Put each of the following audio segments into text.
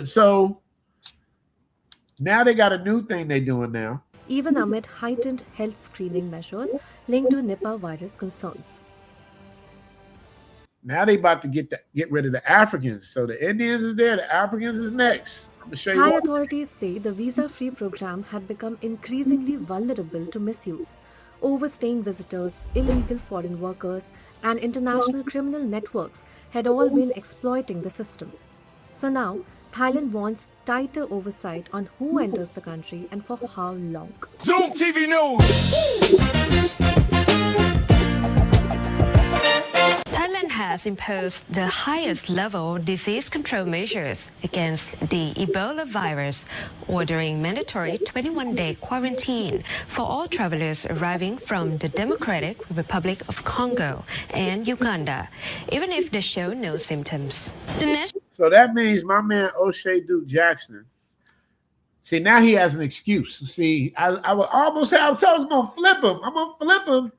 So now they got a new thing they're doing now. Even amid heightened health screening measures linked to Nipah virus concerns. Now they about to get rid of the Africans. So the Indians is there, the Africans is next. I'm gonna show you Thai what. authorities say the visa-free program had become increasingly vulnerable to misuse. Overstaying visitors, illegal foreign workers, and international criminal networks had all been exploiting the system. So now, Thailand wants tighter oversight on who enters the country and for how long. Zoom TV News! Thailand has imposed the highest level disease control measures against the Ebola virus, ordering mandatory 21-day quarantine for all travelers arriving from the Democratic Republic of Congo and Uganda, even if they show no symptoms. So that means my man O'Shea Duke Jackson. See, now he has an excuse. See, I would almost say I was gonna flip him. I'm gonna flip him.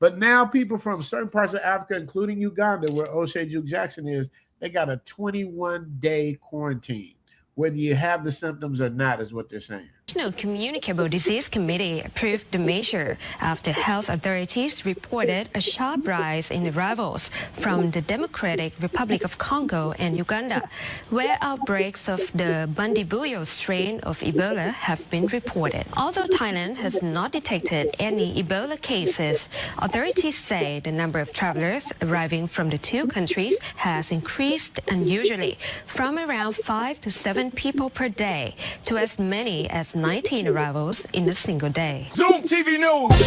But now people from certain parts of Africa, including Uganda, where O'Shea Duke Jackson is, they got a 21-day quarantine. Whether you have the symptoms or not is what they're saying. The National Communicable Disease Committee approved the measure after health authorities reported a sharp rise in arrivals from the Democratic Republic of Congo and Uganda, where outbreaks of the Bundibugyo strain of Ebola have been reported. Although Thailand has not detected any Ebola cases, authorities say the number of travelers arriving from the two countries has increased unusually, from around 5 to 7 people per day to as many as 19 arrivals in a single day. Zoom TV News!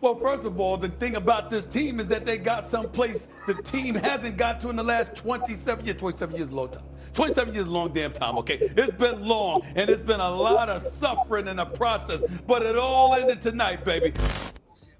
Well, first of all, the thing about this team is that they got someplace the team hasn't got to in the last 27 years. 27 years is a long time. 27 years is a long damn time, okay? It's been long, and it's been a lot of suffering in the process, but it all ended tonight, baby.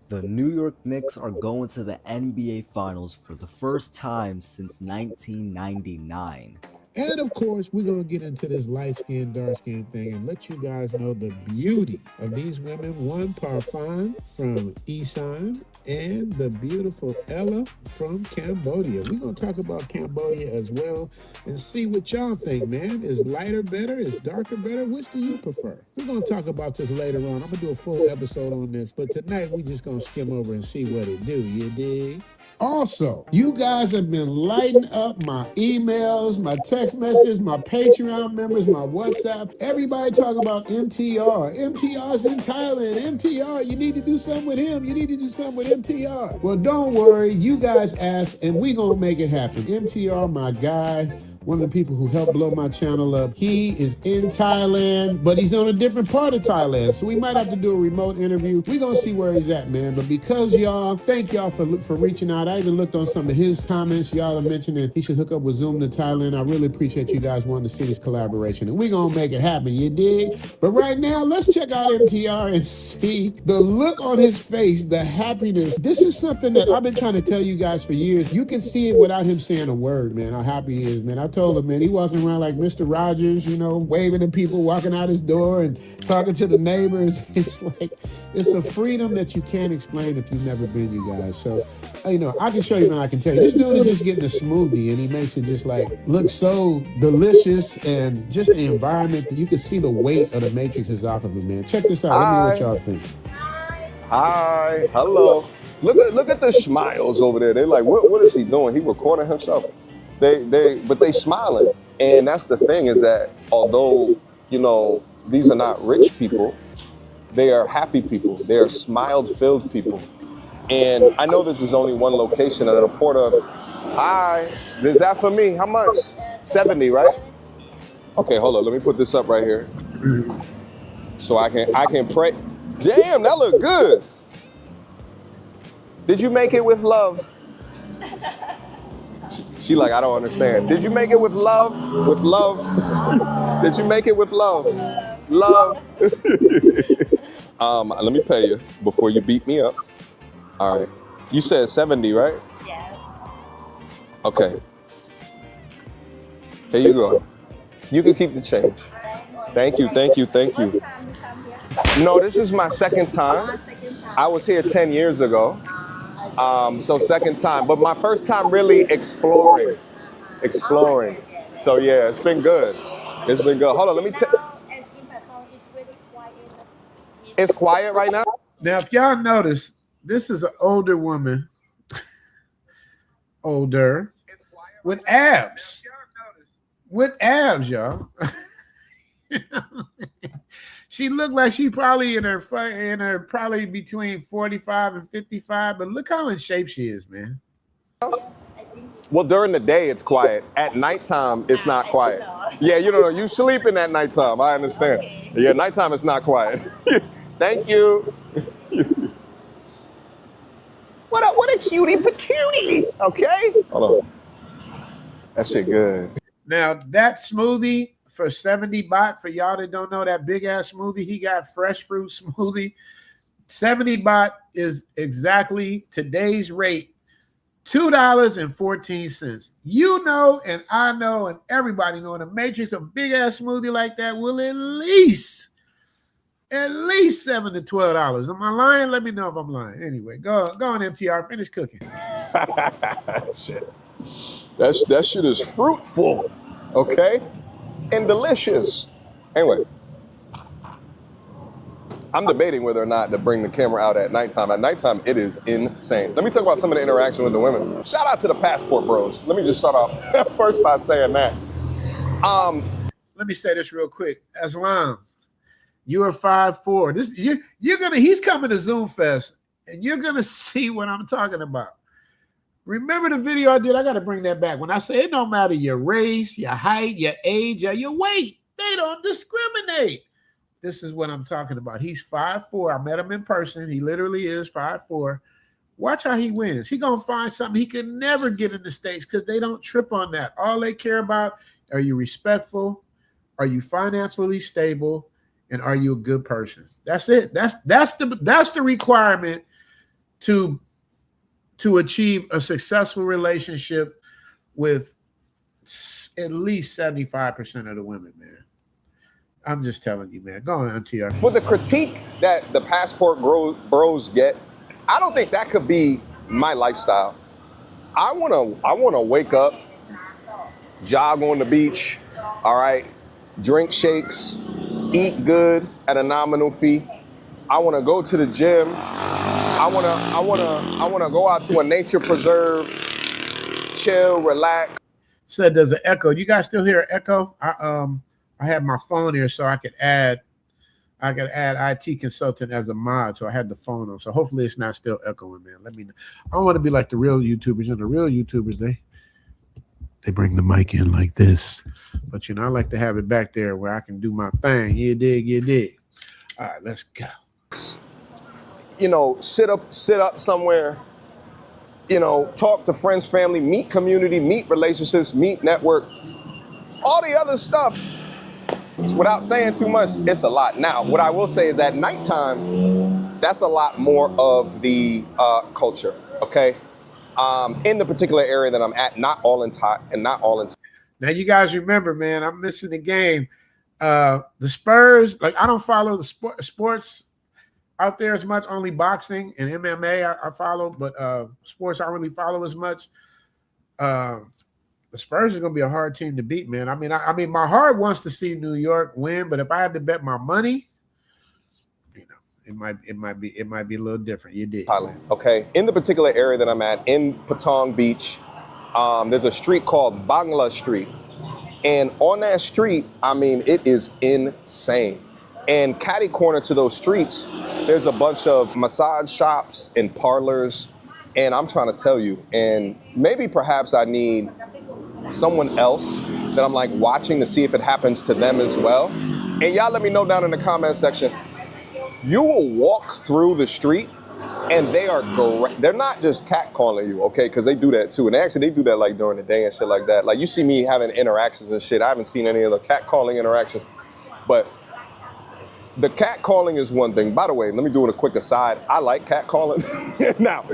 The New York Knicks are going to the NBA Finals for the first time since 1999. And of course, we're going to get into this light skin, dark skin thing and let you guys know the beauty of these women. One Parfum from Isan and the beautiful Ella from Cambodia. We're going to talk about Cambodia as well and see what y'all think, man. Is lighter better? Is darker better? Which do you prefer? We're going to talk about this later on. I'm going to do a full episode on this, but tonight we just going to skim over and see what it do. You dig? Also, you guys have been lighting up my emails, my text messages, my Patreon members, my WhatsApp. Everybody talk about MTR. MTR's in Thailand. MTR, you need to do something with him. You need to do something with MTR. Well, don't worry. You guys asked, and we gonna make it happen. MTR, my guy, one of the people who helped blow my channel up. He is in Thailand, but he's on a different part of Thailand. So we might have to do a remote interview. We're going to see where he's at, man. But because y'all, thank y'all for reaching out. I even looked on some of his comments. Y'all are mentioning he should hook up with Zoom to Thailand. I really appreciate you guys wanting to see this collaboration. And we're going to make it happen, you dig? But right now, let's check out MTR and see the look on his face, the happiness. This is something that I've been trying to tell you guys for years. You can see it without him saying a word, man, how happy he is, man. I told him, man, he walking around like Mr. Rogers, you know, waving at people, walking out his door and talking to the neighbors. It's like, it's a freedom that you can't explain if you've never been, you guys. So, you know, I can show you and I can tell you. This dude is just getting a smoothie and he makes it just like look so delicious, and just the environment that you can see the weight of the Matrix is off of him, man. Check this out. Let me know what y'all think. Hi, hello. Look at the smiles over there. They're like, what is he doing? He recording himself. But they smiling. And that's the thing, is that although, you know, these are not rich people, they are happy people. They are smile-filled people. And I know this is only one location, and a reporter, hi, is that for me? How much? 70, right? Okay, hold on, let me put this up right here. So I can pray. Damn, that look good. Did you make it with love? She like, I don't understand. Did you make it with love? With love? Did you make it with love? Love. Let me pay you before you beat me up. All right. You said 70, right? Yes. Okay. Here you go. You can keep the change. Thank you, thank you, thank you. What time you come here? No, this is my second time. Second time. I was here 10 years ago. So second time, but my first time really exploring. So yeah, it's been good. It's been good. Hold on, let me tell. And in Patong, it's really quiet. It's quiet right now. Now, if y'all notice, this is an older woman, older, with abs. With abs, y'all. She looked like she probably in her probably between 45 and 55, but look how in shape she is, man. Well, during the day it's quiet. At nighttime it's not quiet. Yeah, you don't know. You sleeping at nighttime. I understand. Okay. Yeah, nighttime it's not quiet. Thank you. What a cutie patootie. Okay. Hold on. That shit good. Now that smoothie for 70 baht, for y'all that don't know, that big ass smoothie he got, fresh fruit smoothie, 70 baht is exactly today's rate, $2.14. You know, and I know, and everybody know, in the Matrix, a big ass smoothie like that will at least $7 to $12. Am I lying? Let me know if I'm lying. Anyway, go on, MTR, finish cooking. Shit. That shit is fruitful, okay? And delicious. Anyway, I'm debating whether or not to bring the camera out at nighttime. At nighttime, it is insane. Let me talk about some of the interaction with the women. Shout out to the passport bros. Let me just start off first by saying that. Let me say this real quick. Aslam, you are 5'4". He's coming to Zoom Fest, and you're gonna see what I'm talking about. Remember the video I did? I got to bring that back. When I say it don't matter your race, your height, your age, or your weight. They don't discriminate. This is what I'm talking about. He's 5'4". I met him in person. He literally is 5'4". Watch how he wins. He's going to find something he could never get in the States because they don't trip on that. All they care about, are you respectful? Are you financially stable? And are you a good person? That's it. That's the requirement to achieve a successful relationship with at least 75% of the women, man. I'm just telling you, man. Go on, MTR. For the critique that the passport bros get, I don't think that could be my lifestyle. I wanna wake up, jog on the beach, all right, drink shakes, eat good at a nominal fee. I wanna go to the gym. I wanna go out to a nature preserve, chill, relax. Said there's an echo. You guys still hear an echo? I had my phone here so I could add IT consultant as a mod, so I had the phone on. So hopefully it's not still echoing, man. Let me know. I want to be like the real YouTubers, and the real YouTubers, they bring the mic in like this. But I like to have it back there where I can do my thing. You dig. All right, let's go. Sit up somewhere, talk to friends, family, meet community, meet relationships, meet network, all the other stuff. Without saying too much, it's a lot. Now, what I will say is at nighttime, that's a lot more of the culture, okay? In the particular area that I'm at, not all in Thai and not all in Thai. Now, you guys remember, man, I'm missing the game. The Spurs, I don't follow the sports out there as much, only boxing and MMA I follow, but sports I don't really follow as much. The Spurs is going to be a hard team to beat, man. I mean, my heart wants to see New York win, but if I had to bet my money, it might be a little different. You did. Thailand, okay. In the particular area that I'm at, in Patong Beach, there's a street called Bangla Street, and on that street, it is insane. And catty corner to those streets, there's a bunch of massage shops and parlors, and I'm trying to tell you, and maybe perhaps I need someone else that I'm watching to see if it happens to them as well. And y'all let me know down in the comment section. You will walk through the street and they are great. They're not just catcalling you, okay? Because they do that too. And actually, they do that like during the day and shit like that. Like you see me having interactions and shit. I haven't seen any of the catcalling interactions. But the catcalling is one thing. By the way, let me do it a quick aside. I like catcalling. Now,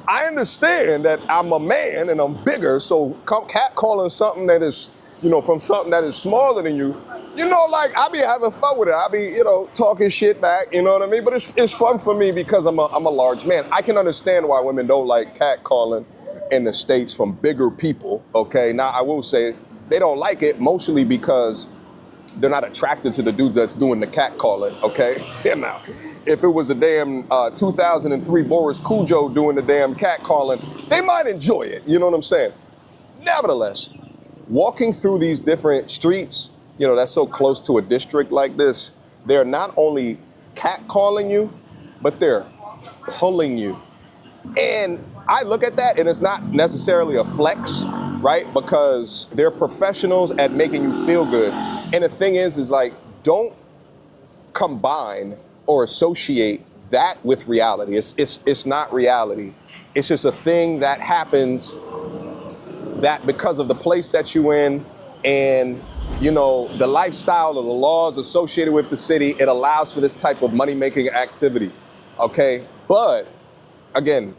I understand that I'm a man and I'm bigger, so catcalling something that is, from something that is smaller than you, like I be having fun with it. I be, talking shit back, you know what I mean? But it's fun for me because I'm a large man. I can understand why women don't like catcalling in the States from bigger people, okay? Now, I will say they don't like it mostly because they're not attracted to the dudes that's doing the catcalling, okay? Yeah, now, if it was a damn 2003 Boris Cujo doing the damn catcalling, they might enjoy it, you know what I'm saying? Nevertheless, walking through these different streets, that's so close to a district like this, they're not only catcalling you, but they're pulling you. And I look at that and it's not necessarily a flex, right? Because they're professionals at making you feel good. And the thing is like, don't combine or associate that with reality. It's not reality. It's just a thing that happens that because of the place that you're in and, the lifestyle or the laws associated with the city, it allows for this type of money-making activity, okay? But again,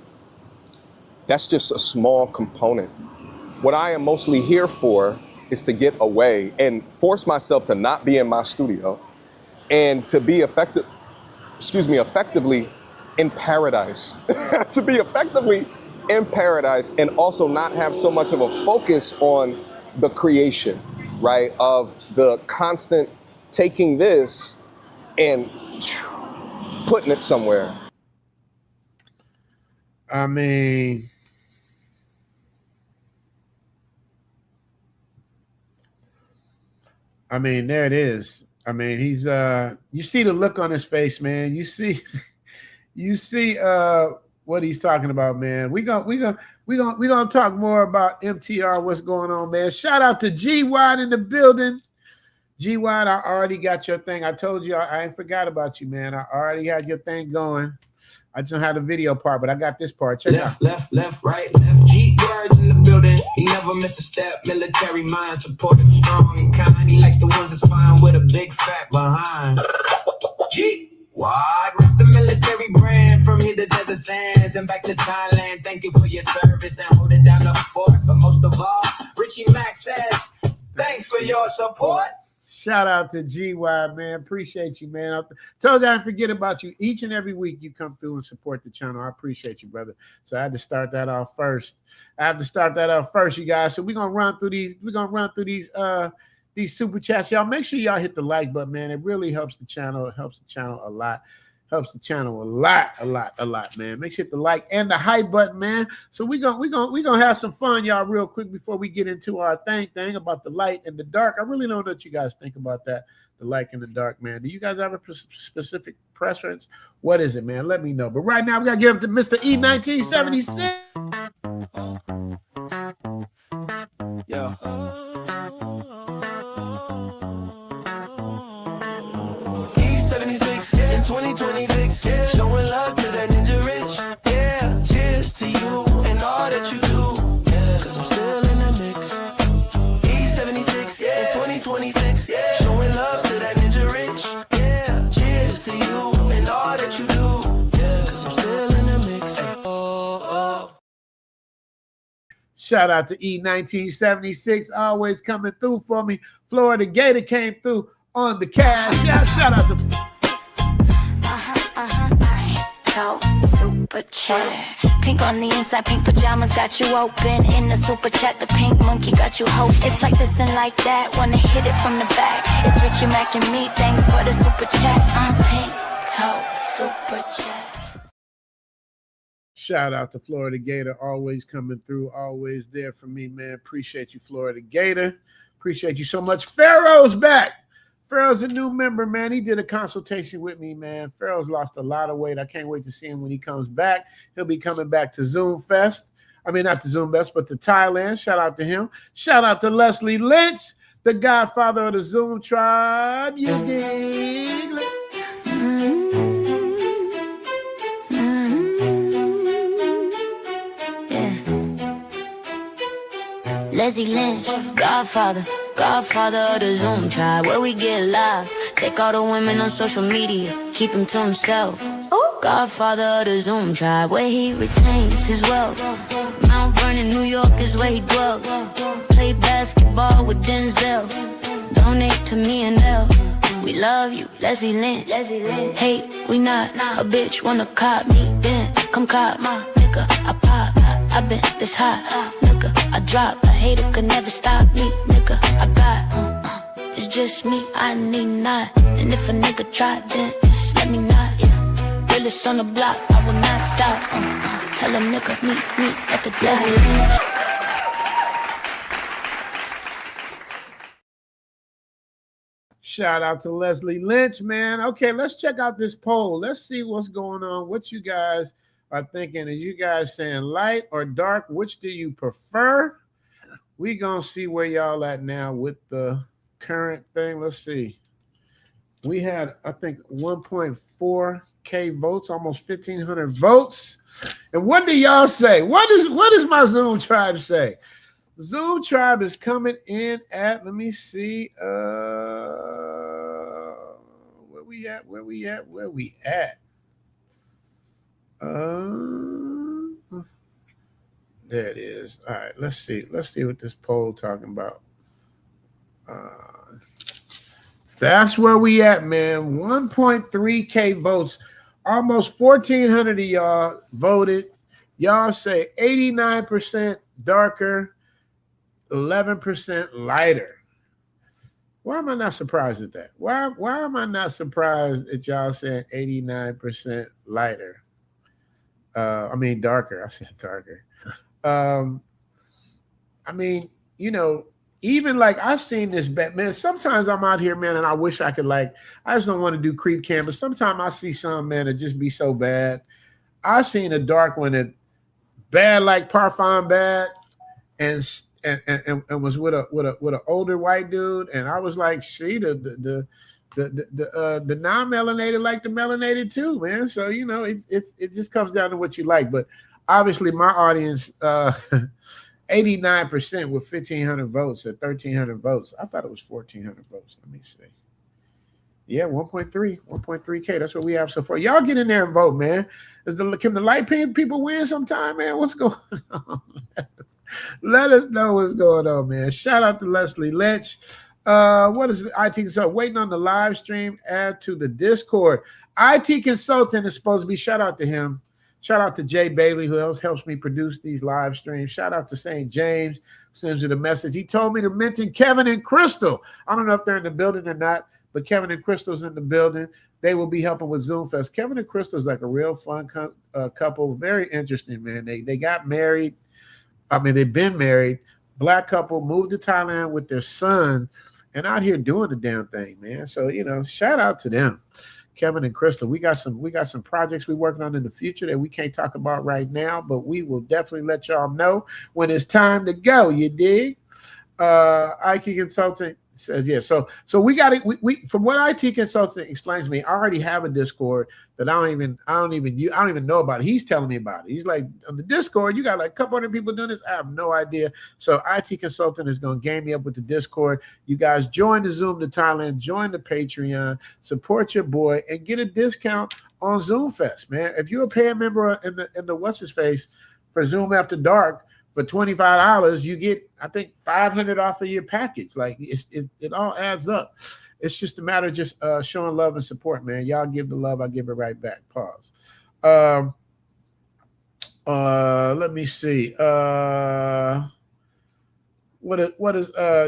that's just a small component. What I am mostly here for is to get away and force myself to not be in my studio and to be effectively in paradise. To be effectively in paradise and also not have so much of a focus on the creation, right? Of the constant taking this and putting it somewhere. I mean, there it is. I mean, he's you see the look on his face, man. You see what he's talking about, man. We're gonna talk more about MTR, what's going on, man. Shout out to G Wide in the building. G Wide, I already got your thing. I told you I ain't forgot about you, man. I already had your thing going. I just don't have the video part, but I got this part. Check out. Left, right, left. G words in the building. He never miss a step. Military mind, supportive, strong and kind. He likes the ones that's fine with a big fat behind. G wide, rep the military brand from here to desert sands and back to Thailand. Thank you for your service and holding down the fort. But most of all, Richie Mack says, thanks for your support. Shout out to GY, man. Appreciate you, man. I told you I didn't forget about you. Each and every week you come through and support the channel. I appreciate you, brother. So I had to start that off first. You guys. So we're gonna run through these. We're gonna run through these super chats. Y'all make sure y'all hit the like button, man. It really helps the channel. It helps the channel a lot. Helps the channel a lot, man. Make sure you hit the like and the hype button, man. So we're gonna have some fun, y'all, real quick before we get into our thing about the light and the dark. I really don't know what you guys think about that, the light and the dark, man. Do you guys have a specific preference? What is it, man? Let me know. But right now we gotta give it to Mr. E1976. Yeah. 2026, yeah. Showing love to that ninja rich, yeah. Cheers to you and all that you do, yeah. Cause I'm still in the mix. E76, yeah. 2026, yeah. Showing love to that ninja rich, yeah. Cheers to you and all that you do, yeah. Cause I'm still in the mix. Shout out to E1976, always coming through for me. Florida Gator came through on the cash. Shout out to super chat. Pink on the inside, pink pajamas got you open. In the super chat, the pink monkey got you hope. It's like this and like that, wanna hit it from the back. It's Richie Mack and me, thanks for the super chat. Pink toe, super chat. Shout out to Florida Gator, always coming through, always there for me, man. Appreciate you, Florida Gator. Appreciate you so much. Pharaoh's back. Pharaoh's a new member, man. He did a consultation with me, man. Pharaoh's lost a lot of weight. I can't wait to see him when he comes back. He'll be coming back to Zoom Fest. I mean, not to Zoom Fest, but to Thailand. Shout out to him. Shout out to Leslie Lynch, the godfather of the Zoom tribe. You dig? Leslie Lynch, Godfather of the Zoom tribe, where we get live. Take all the women on social media, keep him to himself. Godfather of the Zoom tribe, where he retains his wealth. Mount Vernon, New York is where he dwells. Play basketball with Denzel. Donate to me and Elle. We love you, Leslie Lynch. Hate, we not. A bitch wanna cop me, then come cop my nigga. I pop, I been this hot, nigga. I drop, a hater could never stop me, nigga. I got, it's just me, I need not. And if a nigga try, then just let me not, yeah. Realest on the block, I will not stop. Tell a nigga, meet me at the Leslie Lynch. Shout out to Leslie Lynch, man. Okay, let's check out this poll. Let's see what's going on. What you guys are thinking. Are you guys saying light or dark? Which do you prefer? We gonna see where y'all at now with the current thing. Let's see. We had, I think, 1.4K votes, almost 1,500 votes. And what do y'all say? What does my Zoom tribe say? Zoom tribe is coming in at, let me see, where we at? There it is. All right, let's see what this poll talking about. That's where we at, man. 1.3K votes. Almost 1,400 of y'all voted. Y'all say 89% darker, 11% lighter. Why am I not surprised at that? Why am I not surprised at y'all saying 89% lighter? I mean darker. I said darker. I mean, you know, even like I've seen this bet, man. Sometimes I'm out here, man, and I wish I could, like, I just don't want to do creep cam, but sometimes I see some, man, that just be so bad. I seen a dark one that bad like Parfum bad, and was with a older white dude, and I was like, see, the non-melanated like the melanated too, man. So you know, it just comes down to what you like. But obviously, my audience, 89% with 1,500 votes or 1,300 votes. I thought it was 1,400 votes. Let me see. Yeah, 1.3K. That's what we have so far. Y'all get in there and vote, man. Can the light pink people win sometime, man? What's going on? Let us know what's going on, man. Shout out to Leslie Lynch. What is the IT consultant? Waiting on the live stream. Add to the Discord. IT consultant is supposed to be. Shout out to him. Shout out to Jay Bailey, who helps me produce these live streams. Shout out to St. James, who sends you the message. He told me to mention Kevin and Crystal. I don't know if they're in the building or not, but Kevin and Crystal's in the building. They will be helping with Zoom Fest. Kevin and Crystal is like a real fun couple. Very interesting, man. They got married. I mean, they've been married. Black couple, moved to Thailand with their son, and out here doing the damn thing, man. So, you know, shout out to them. Kevin and Crystal, we got some projects we're working on in the future that we can't talk about right now, but we will definitely let y'all know when it's time to go. You dig? IT consultant says yes. So we got it. We from what IT consultant explains to me, I already have a Discord that I don't even know about it. He's telling me about it. He's like, on the Discord, you got like a couple hundred people doing this. I have no idea. So IT consultant is going to game me up with the Discord. You guys join the Zoom to Thailand, join the Patreon, support your boy, and get a discount on Zoom Fest, man. If you're a paying member in the what's his face for Zoom After Dark, for $25, you get, I think, $500 off of your package. Like it all adds up. It's just a matter of just showing love and support, man. Y'all give the love, I give it right back. Pause. Let me see. What does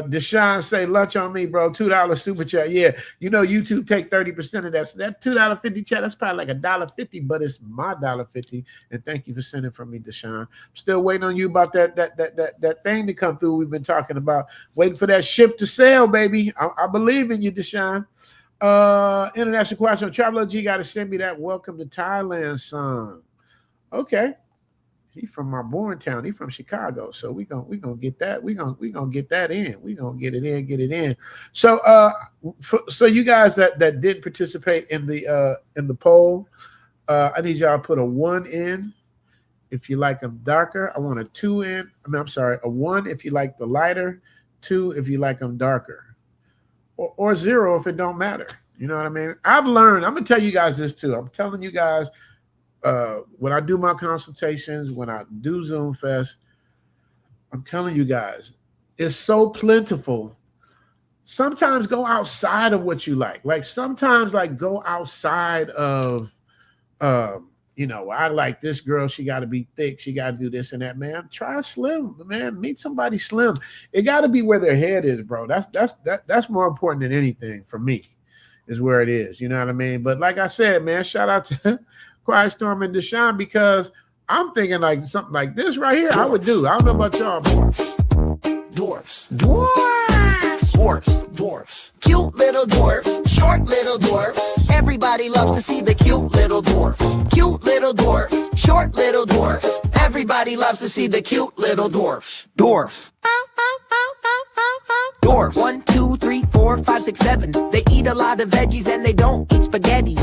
Deshaun say? Lunch on me, bro. $2 super chat. Yeah, you know YouTube take 30% of that. So that $2.50 chat, that's probably like $1.50, but it's my $1.50. And thank you for sending from me, Deshaun. I'm still waiting on you about that thing to come through. We've been talking about waiting for that ship to sail, baby. I believe in you, Deshaun. International question. Travel G got to send me that "Welcome to Thailand" song. Okay. He from my born town. He from Chicago. So we gonna get that. We gonna get that in. We gonna get it in. So so you guys that did participate in the poll, I need y'all to put a 1 in if you like them darker. I want a 2 in. I'm sorry, a 1 if you like the lighter, 2 if you like them darker, or 0 if it don't matter. You know what I mean? I've learned. I'm gonna tell you guys this too. I'm telling you guys, when I do my consultations, when I do Zoom Fest, I'm telling you guys, it's so plentiful. Sometimes go outside of what you like. Like sometimes, like go outside of, I like this girl. She got to be thick. She got to do this and that. Man, try slim. Man, meet somebody slim. It got to be where their head is, bro. That's more important than anything for me. Is where it is. You know what I mean? But like I said, man, shout out to Quiet Storm and Deshaun, because I'm thinking like something like this right here. I would do. I don't know about y'all. Dwarfs. Cute little dwarf, short little dwarf. Everybody loves to see the cute little dwarf. Cute little dwarf, short little dwarf. Everybody loves to see the cute little dwarfs. Dwarf. Dwarf. 1, 2, 3, 4, 5, 6, 7. They eat a lot of veggies and they don't eat spaghetti.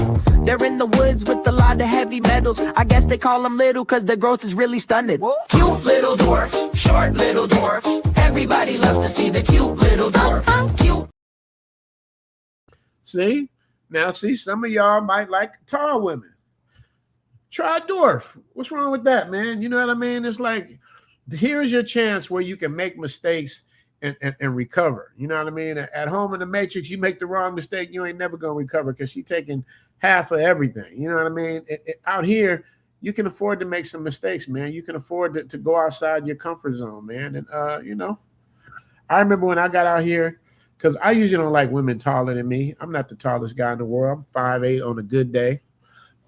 They're in the woods with a lot of heavy metals. I guess they call them little cause their growth is really stunted. Cute little dwarf, short little dwarf. Everybody loves to see the cute little dwarf. Cute. See? Now, see, some of y'all might like tall women. Try a dwarf. What's wrong with that, man? You know what I mean? It's like, here's your chance where you can make mistakes and recover. You know what I mean? At home in the Matrix, you make the wrong mistake, you ain't never going to recover because she's taking half of everything. You know what I mean? Out here, you can afford to make some mistakes, man. You can afford to go outside your comfort zone, man. And, I remember when I got out here, because I usually don't like women taller than me. I'm not the tallest guy in the world. I'm 5'8" on a good day.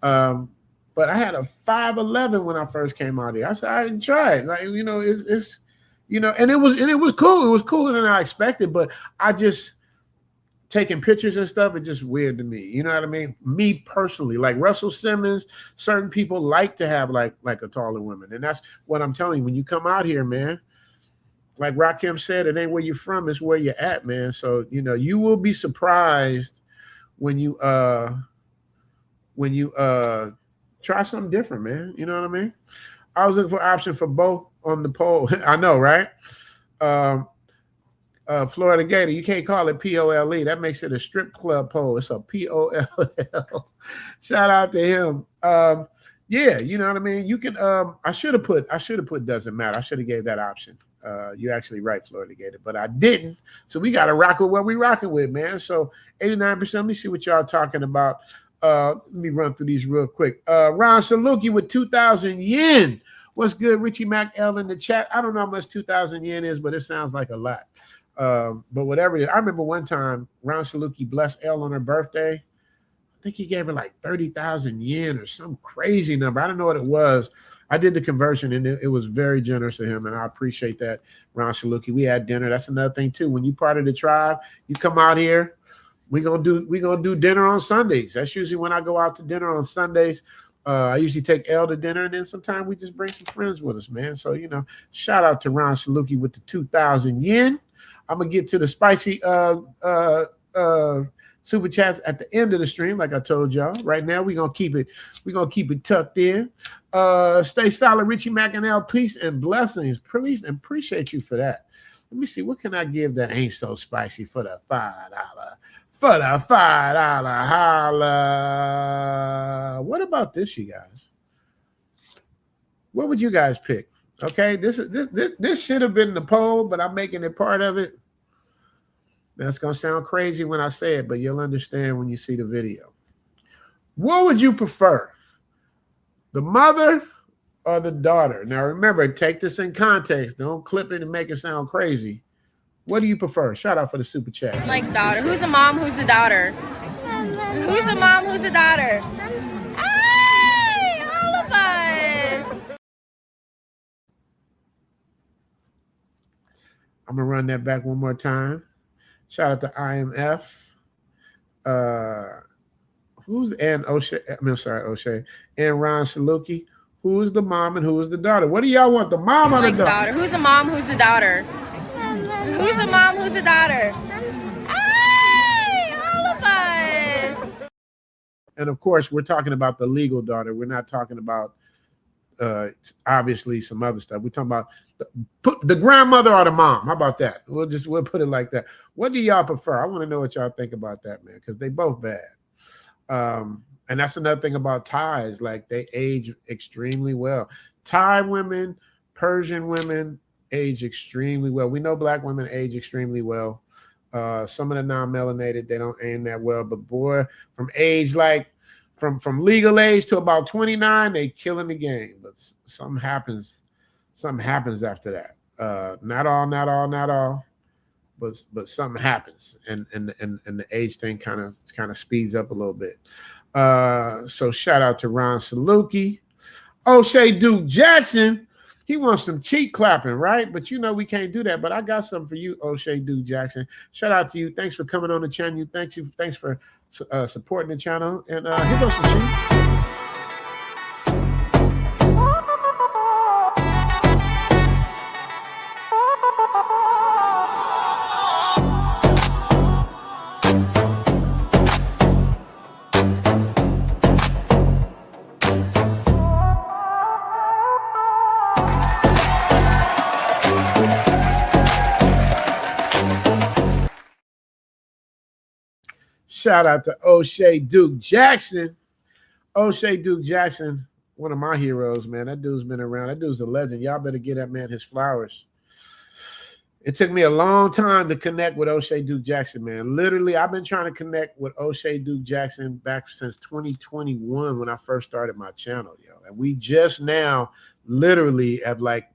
But I had a 5'11" when I first came out here. I said, I didn't try it. Like, it's and it was cool. It was cooler than I expected, but I just taking pictures and stuff, it's just weird to me. You know what I mean? Me personally, like Russell Simmons, certain people like to have like a taller woman. And that's what I'm telling you. When you come out here, man, like Rakim said, it ain't where you're from, it's where you're at, man. So, you will be surprised when you try something different, man. You know what I mean? I was looking for option for both on the poll. I know, right? Florida Gator, you can't call it POLE. That makes it a strip club poll. It's a POLL. Shout out to him. Yeah, you know what I mean? You can I should have put doesn't matter. I should have gave that option. You're actually right, Florida Gator, but I didn't. So we got to rock with what we rocking with, man. So 89%. Let me see what y'all talking about. Let me run through these real quick. Ron Saluki with 2,000 yen. What's good? Richie Mac L in the chat. I don't know how much 2,000 yen is, but it sounds like a lot. But whatever it is. I remember one time Ron Saluki blessed L on her birthday. I think he gave her like 30,000 yen or some crazy number. I don't know what it was. I did the conversion and it was very generous of him, and I appreciate that, Ron Saluki. We had dinner. That's another thing too. When you part of the tribe, you come out here. We're gonna do dinner on Sundays. That's usually when I go out to dinner on Sundays. I usually take L to dinner, and then sometimes we just bring some friends with us, man. So shout out to Ron Saluki with the 2,000 yen. I'm gonna get to the spicy super chats at the end of the stream, like I told y'all. Right now, we're gonna keep it tucked in. Stay solid, Richie McInell. Peace and blessings. Please and appreciate you for that. Let me see, what can I give that ain't so spicy for the $5? For the $5 holla. What about this, you guys? What would you guys pick? Okay, this should have been the poll, but I'm making it part of it. That's gonna sound crazy when I say it, but you'll understand when you see the video. What would you prefer? The mother or the daughter? Now remember, take this in context. Don't clip it and make it sound crazy. What do you prefer? Shout out for the super chat. Like daughter. Who's the mom? Who's the daughter? Who's the mom? Who's the daughter? Hey, all of us. I'm gonna run that back one more time. Shout out to IMF. O'Shea and Ron Saluki. Who is the mom and who is the daughter? What do y'all want? The mom or the daughter? Who's the mom? Who's the daughter? Who's the mom? Who's the daughter? Hey, all of us. And of course, we're talking about the legal daughter. We're not talking about obviously some other stuff. We're talking about put the grandmother or the mom. How about that? We'll put it like that. What do y'all prefer? I want to know what y'all think about that, man, because they both bad. And that's another thing about Thais. Like, they age extremely well. Thai women, Persian women age extremely well. We know black women age extremely well. Some of the non-melanated, they don't aim that well. But boy, from age like from legal age to about 29, they killing the game. But something happens after that. Not all, but something happens, and the age thing kind of speeds up a little bit. So shout out to Ron Saluki. O'Shea Duke Jackson, he wants some cheek clapping, right? But you know we can't do that. But I got something for you, O'Shea Duke Jackson. Shout out to you. Thanks for coming on the channel. Thanks for supporting the channel. And here goes some cheeks. Shout out to O'Shea Duke Jackson. O'Shea Duke Jackson, one of my heroes, man. That dude's been around. That dude's a legend. Y'all better get that man his flowers. It took me a long time to connect with O'Shea Duke Jackson, man. Literally, I've been trying to connect with O'Shea Duke Jackson back since 2021 when I first started my channel, yo. And we just now literally have, like,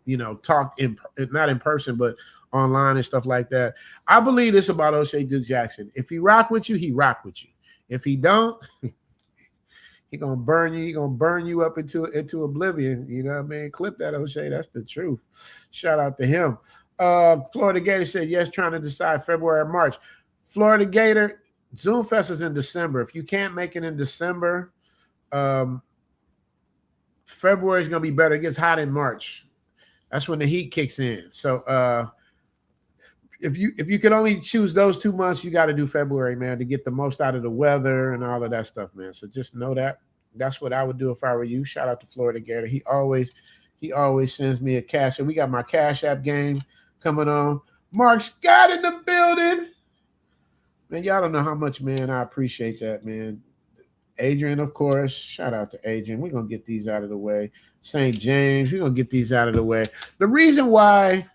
you know, talked not in person, but online and stuff like that. I believe this about O'Shea Duke Jackson. If he rock with you, he rock with you. If he don't, he gonna burn you. He gonna burn you up into oblivion. You know what I mean? Clip that, O'Shea. That's the truth. Shout out to him. Florida Gator said yes, trying to decide February or March. Florida Gator, Zoom Fest is in December. If you can't make it in December, February is gonna be better. It gets hot in March. That's when the heat kicks in. So if you could only choose those 2 months, you got to do February, man, to get the most out of the weather and all of that stuff, man. So just know that. That's what I would do if I were you. Shout out to Florida Gator. He always sends me a cash. And we got my Cash App game coming on. Mark Scott in the building. Man, y'all don't know how much, man, I appreciate that, man. Adrian, of course. Shout out to Adrian. We're going to get these out of the way. St. James, we're going to get these out of the way. The reason why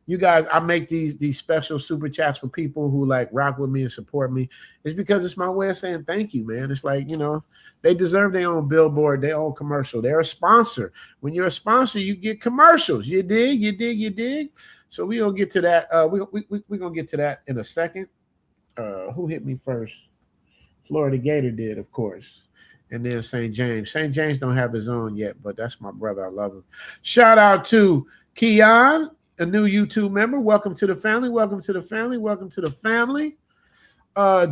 you guys, I make these special super chats for people who like rock with me and support me is because it's my way of saying thank you, man. It's like, you know, they deserve their own billboard, their own commercial. They're a sponsor. When you're a sponsor, you get commercials. You dig? So we're going to get to that. We're going to get to that in a second. Who hit me first? Florida Gator did, of course. And then St. James. St. James don't have his own yet, but that's my brother. I love him. Shout out to Keon, a new YouTube member. Welcome to the family.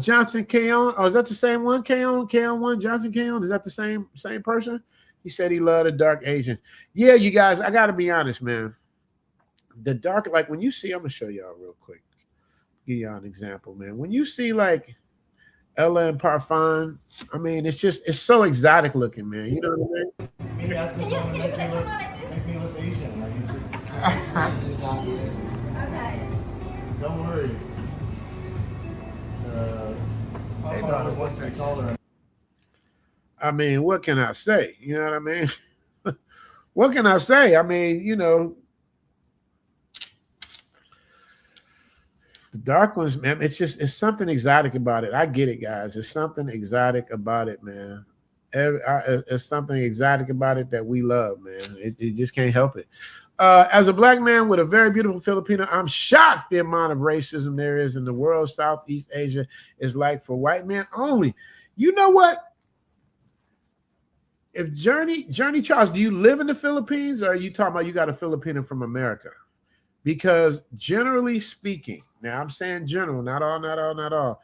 Johnson Keon. Oh, is that the same one? Keon one. Johnson Keon. Is that the same person? He said he loved the dark Asians. Yeah, you guys, I got to be honest, man. The dark, like when you see, I'm going to show y'all real quick. Give y'all an example, man. When you see like Ella and Parfum, I mean, it's so exotic looking, man. You know what I mean? Can you put a camera like this? Make me look Asian. Like it's not good. Okay. Don't worry. Parfum wants to be taller. I mean, what can I say? You know what I mean? What can I say? I mean, you know, the dark ones, man, it's something exotic about it. I get it, guys. It's something exotic about it, man. It's something exotic about it that we love, man. It just can't help it. As a black man with a very beautiful Filipino, I'm shocked the amount of racism there is in the world. Southeast Asia is like for white men only. You know what? If Journey Charles, do you live in the Philippines, or are you talking about you got a Filipino from America? Because generally speaking, now I'm saying general, not all.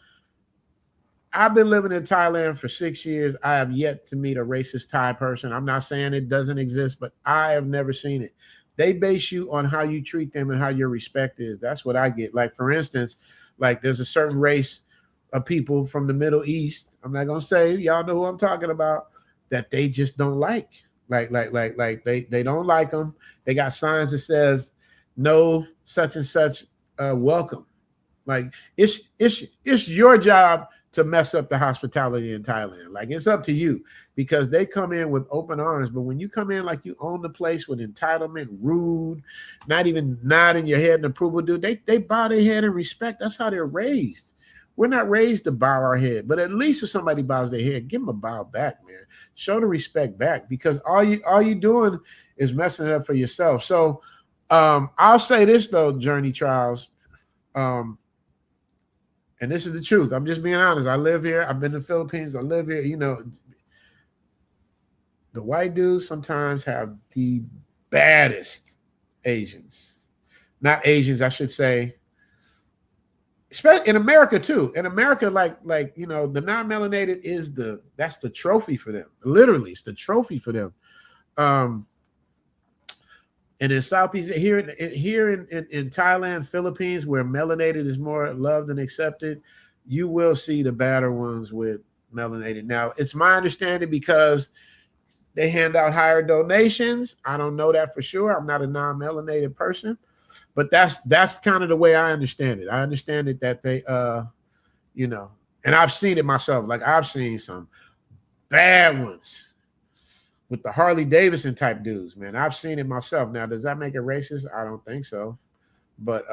I've been living in Thailand for 6 years. I have yet to meet a racist Thai person. I'm not saying it doesn't exist, but I have never seen it. They base you on how you treat them and how your respect is. That's what I get. Like, for instance, like there's a certain race of people from the Middle East, I'm not going to say, y'all know who I'm talking about, that they just don't like. Like they don't like them. They got signs that says no such and such welcome. Like it's your job to mess up the hospitality in Thailand. Like it's up to you because they come in with open arms. But when you come in like you own the place with entitlement, rude, not even nodding your head in approval, dude, they bow their head in respect. That's how they're raised. We're not raised to bow our head, but at least if somebody bows their head, give them a bow back, man. Show the respect back because all you doing is messing it up for yourself. So I'll say this though, Journey Trials. And this is the truth. I'm just being honest. I live here. I've been to the Philippines. I live here. You know, the white dudes sometimes have the baddest Asians. Not Asians, I should say. Especially in America too. In America, like you know, the non-melanated that's the trophy for them. Literally, it's the trophy for them. And in Southeast here in Thailand, Philippines, where melanated is more loved and accepted, you will see the badder ones with melanated. Now, it's my understanding because they hand out higher donations. I don't know that for sure. I'm not a non-melanated person. But that's kind of the way I understand it. I understand it that they, you know, and I've seen it myself. Like I've seen some bad ones with the Harley Davidson type dudes, man. I've seen it myself. Now, does that make it racist? I don't think so. But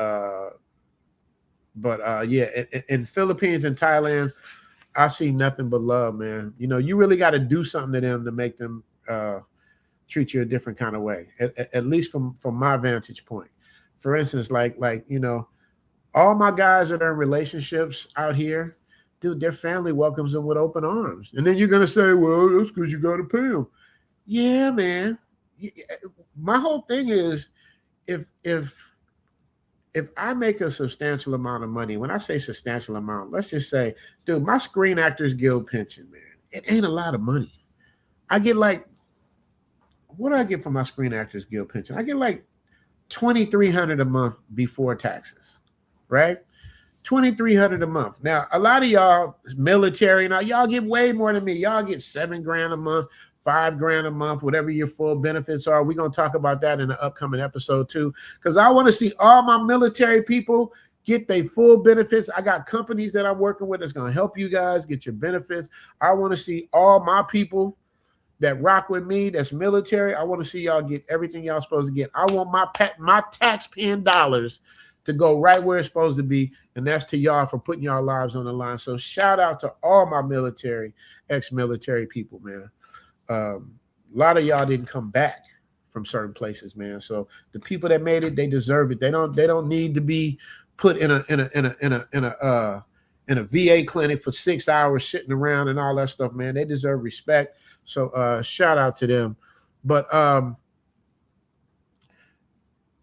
yeah, in Philippines and Thailand, I see nothing but love, man. You know, you really got to do something to them to make them treat you a different kind of way. At least from my vantage point. For instance, like you know, all my guys that are in relationships out here, dude, their family welcomes them with open arms. And then you're gonna say, well, that's because you got to pay them. Yeah, man. My whole thing is, if I make a substantial amount of money, when I say substantial amount, let's just say, dude, my Screen Actors Guild pension, man, it ain't a lot of money. I get like, what do I get from my Screen Actors Guild pension? I get like $2,300 a month before taxes, right? $2,300 a month. Now, a lot of y'all military, now y'all get way more than me. Y'all get $7,000 a month, $5,000 a month, whatever your full benefits are. We're gonna talk about that in the upcoming episode too, because I want to see all my military people get their full benefits. I got companies that I'm working with that's gonna help you guys get your benefits. I want to see all my people that rock with me, that's military. I want to see y'all get everything y'all supposed to get. I want my tax-paying dollars to go right where it's supposed to be, and that's to y'all for putting y'all lives on the line. So shout out to all my military, ex-military people, man. A lot of y'all didn't come back from certain places, man. So the people that made it, they deserve it. They don't need to be put in a VA clinic for 6 hours sitting around and all that stuff, man. They deserve respect. So shout out to them. But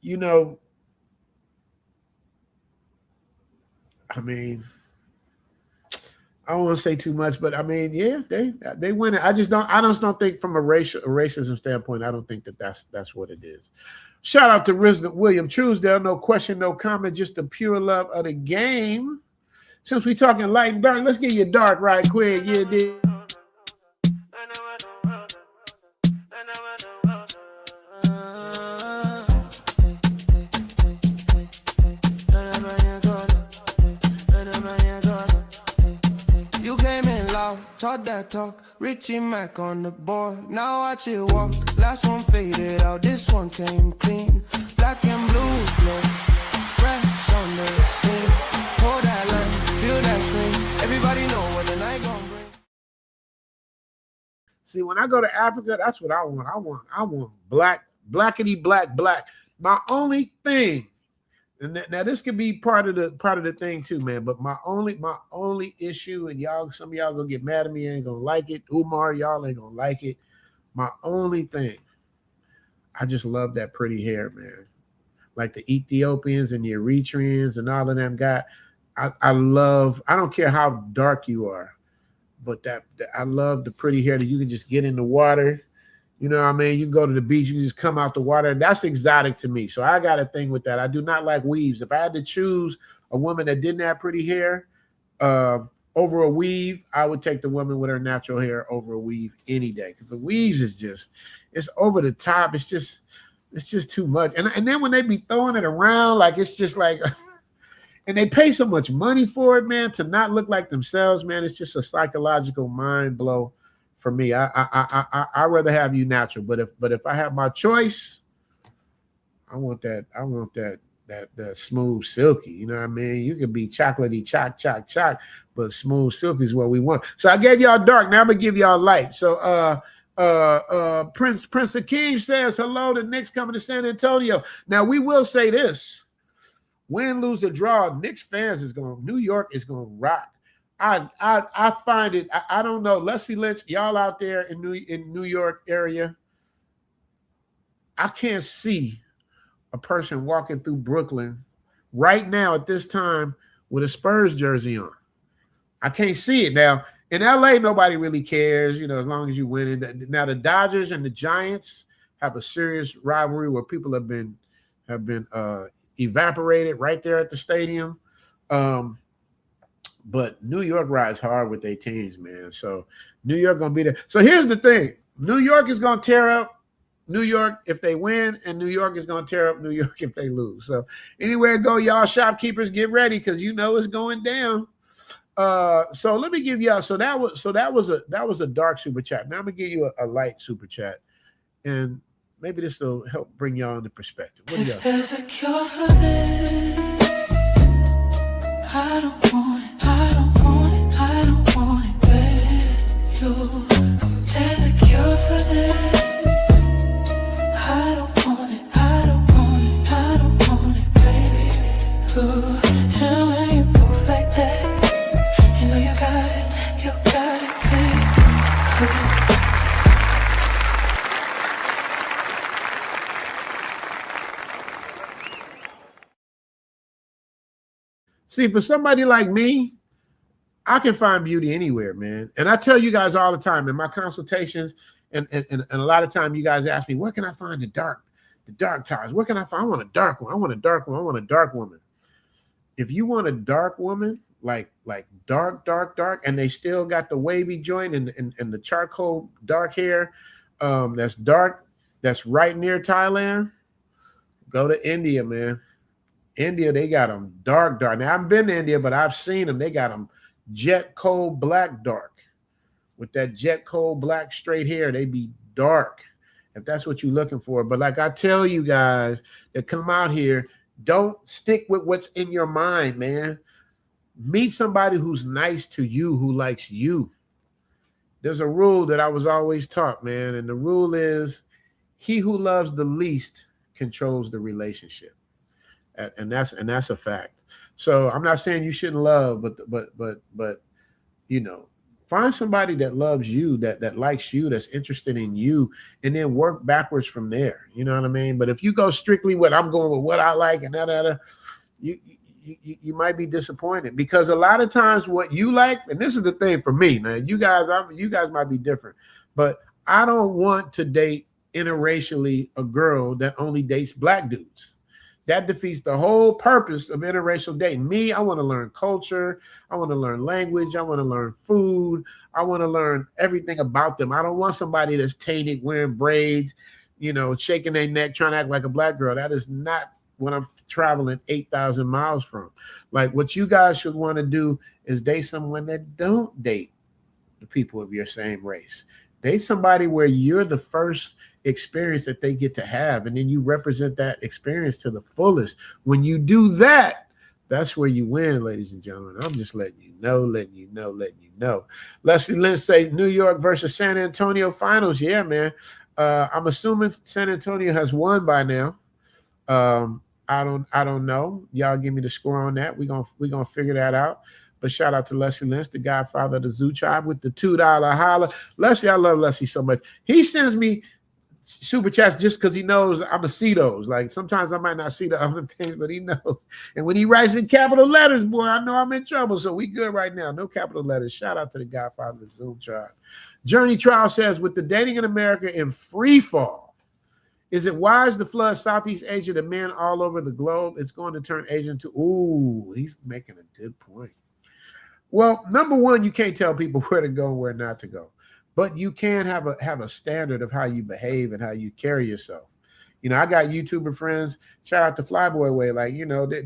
you know, I mean, I don't want to say too much, but I mean, yeah, they win it. I just don't think from a racism standpoint, I don't think that's what it is. Shout out to Resident William Truesdale. No question, no comment, just the pure love of the game. Since we talking light and dark, let's get you dark right quick. Yeah, dude. Talk that talk, Richie Mac on the board. Now watch it walk. Last one faded out, this one came clean. Black and blue, glow, fresh on the scene. Hold that line, feel that swing. Everybody know what the night gon' bring. See, when I go to Africa, that's what I want. I want blackity black. My only thing. And now this could be part of the thing too, man. But my only issue, and some of y'all gonna get mad at me, ain't gonna like it. Umar, y'all ain't gonna like it. My only thing, I just love that pretty hair, man. Like the Ethiopians and the Eritreans and all of them got. I don't care how dark you are, but I love the pretty hair that you can just get in the water. You know what I mean? You can go to the beach, you can just come out the water. That's exotic to me. So I got a thing with that. I do not like weaves. If I had to choose a woman that didn't have pretty hair, or over a weave, I would take the woman with her natural hair over a weave any day, because the weaves is just, it's over the top. It's just too much. And then when they be throwing it around, like it's just like, and they pay so much money for it, man, to not look like themselves, man. It's just a psychological mind blow for me. I rather have you natural, but if I have my choice, I want that smooth silky. You know what I mean? You can be chocolatey, choc, but smooth silky is what we want. So I gave y'all dark. Now I'm gonna give y'all light. So Prince Akeem says hello. The Knicks coming to San Antonio. Now we will say this: win, lose, or draw, Knicks fans New York is gonna rock. I find it. I don't know, Leslie Lynch, y'all out there in New York area. I can't see a person walking through Brooklyn right now at this time with a Spurs jersey on. I can't see it. Now in LA, nobody really cares, as long as you win it. Now the Dodgers and the Giants have a serious rivalry where people have been evaporated right there at the stadium. But New York rides hard with their teams, man. So New York gonna be there. So here's the thing: New York is gonna tear up New York if they win, and New York is going to tear up New York if they lose. So anywhere go, y'all shopkeepers, get ready, because it's going down. So let me give y'all. So that was a dark super chat. Now I'm gonna give you a light super chat, and maybe this will help bring y'all into perspective. What do y'all? If there's a cure for this, I don't want it. I don't want it. I don't want it, baby. There's a cure for this. I don't want it, I don't want it, I don't want it, baby. Ooh, and when you move like that, you know you got it, baby. See, for somebody like me, I can find beauty anywhere, man. And I tell you guys all the time in my consultations, and a lot of time you guys ask me, where can I find the dark ties? Where can I find? I want a dark one. I want a dark one. I want a dark woman. If you want a dark woman, like dark, and they still got the wavy joint and the charcoal dark hair, that's dark, that's right near Thailand, go to India, man. India, they got them dark. Now, I haven't been to India, but I've seen them. They got them jet cold black dark. With that jet cold black straight hair, they be dark, if that's what you're looking for. But like I tell you guys that come out here, don't stick with what's in your mind, man. Meet somebody who's nice to you, who likes you. There's a rule that I was always taught, man, and the rule is he who loves the least controls the relationship. And that's a fact. So I'm not saying you shouldn't love, but find somebody that loves you, that likes you, that's interested in you, and then work backwards from there. You know what I mean? But if you go strictly I'm going with what I like and you might be disappointed, because a lot of times what you like, and this is the thing for me, now you guys might be different, but I don't want to date interracially a girl that only dates black dudes. That defeats the whole purpose of interracial dating. Me, I want to learn culture. I want to learn language. I want to learn food. I want to learn everything about them. I don't want somebody that's tainted, wearing braids, shaking their neck, trying to act like a black girl. That is not what I'm traveling 8,000 miles from. Like, what you guys should want to do is date someone that don't date the people of your same race. Date somebody where you're the first experience that they get to have, and then you represent that experience to the fullest. When you do that, that's where you win, ladies and gentlemen. I'm just letting you know. Leslie Lynch say New York versus San Antonio finals. Yeah, man. I'm assuming San Antonio has won by now. I don't know. Y'all give me the score on that. We're gonna figure that out. But shout out to Leslie Lynch, the godfather of the Zoo Tribe, with the $2 holla. Leslie, I love Leslie so much. He sends me super chats just because he knows I'm gonna see those. Like, sometimes I might not see the other things, but he knows. And when he writes in capital letters, boy, I know I'm in trouble. So we good right now. No capital letters. Shout out to the godfather of the Zoom Tribe. Journey Trial says, with the dating in America in free fall, is it wise to flood Southeast Asia to men all over the globe? It's going to turn Asian to, ooh, he's making a good point. Well, number one, you can't tell people where to go and where not to go, but you can have a standard of how you behave and how you carry yourself. I got YouTuber friends. Shout out to Flyboy Way. Like,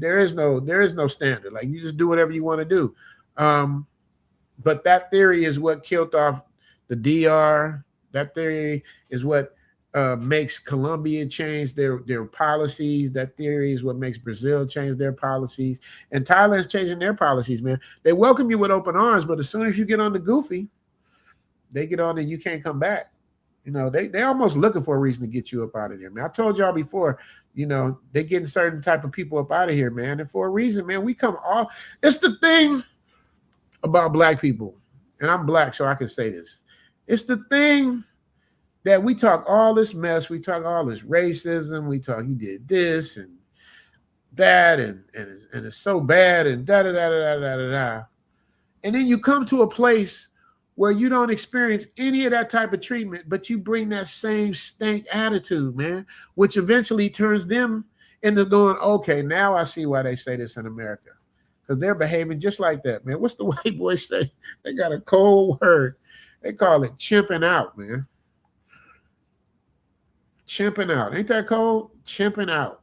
there is no standard. Like, you just do whatever you want to do. But that theory is what killed off the DR. That theory is what makes Colombia change their policies. That theory is what makes Brazil change their policies. And Thailand's changing their policies, man. They welcome you with open arms, but as soon as you get on the goofy, they get on and you can't come back. They almost looking for a reason to get you up out of there, man. I told y'all before, they getting certain type of people up out of here, man. And for a reason, man, we come all. It's the thing about black people, and I'm black, so I can say this. It's the thing that we talk all this mess, we talk all this racism, we talk he did this and that, and it's so bad, and da da da da da da da. And then you come to a place where you don't experience any of that type of treatment, but you bring that same stank attitude, man, which eventually turns them into going, okay, now I see why they say this in America. Because they're behaving just like that, man. What's the white boys say? They got a cold word. They call it chimping out, man. Chimping out. Ain't that cold? Chimping out.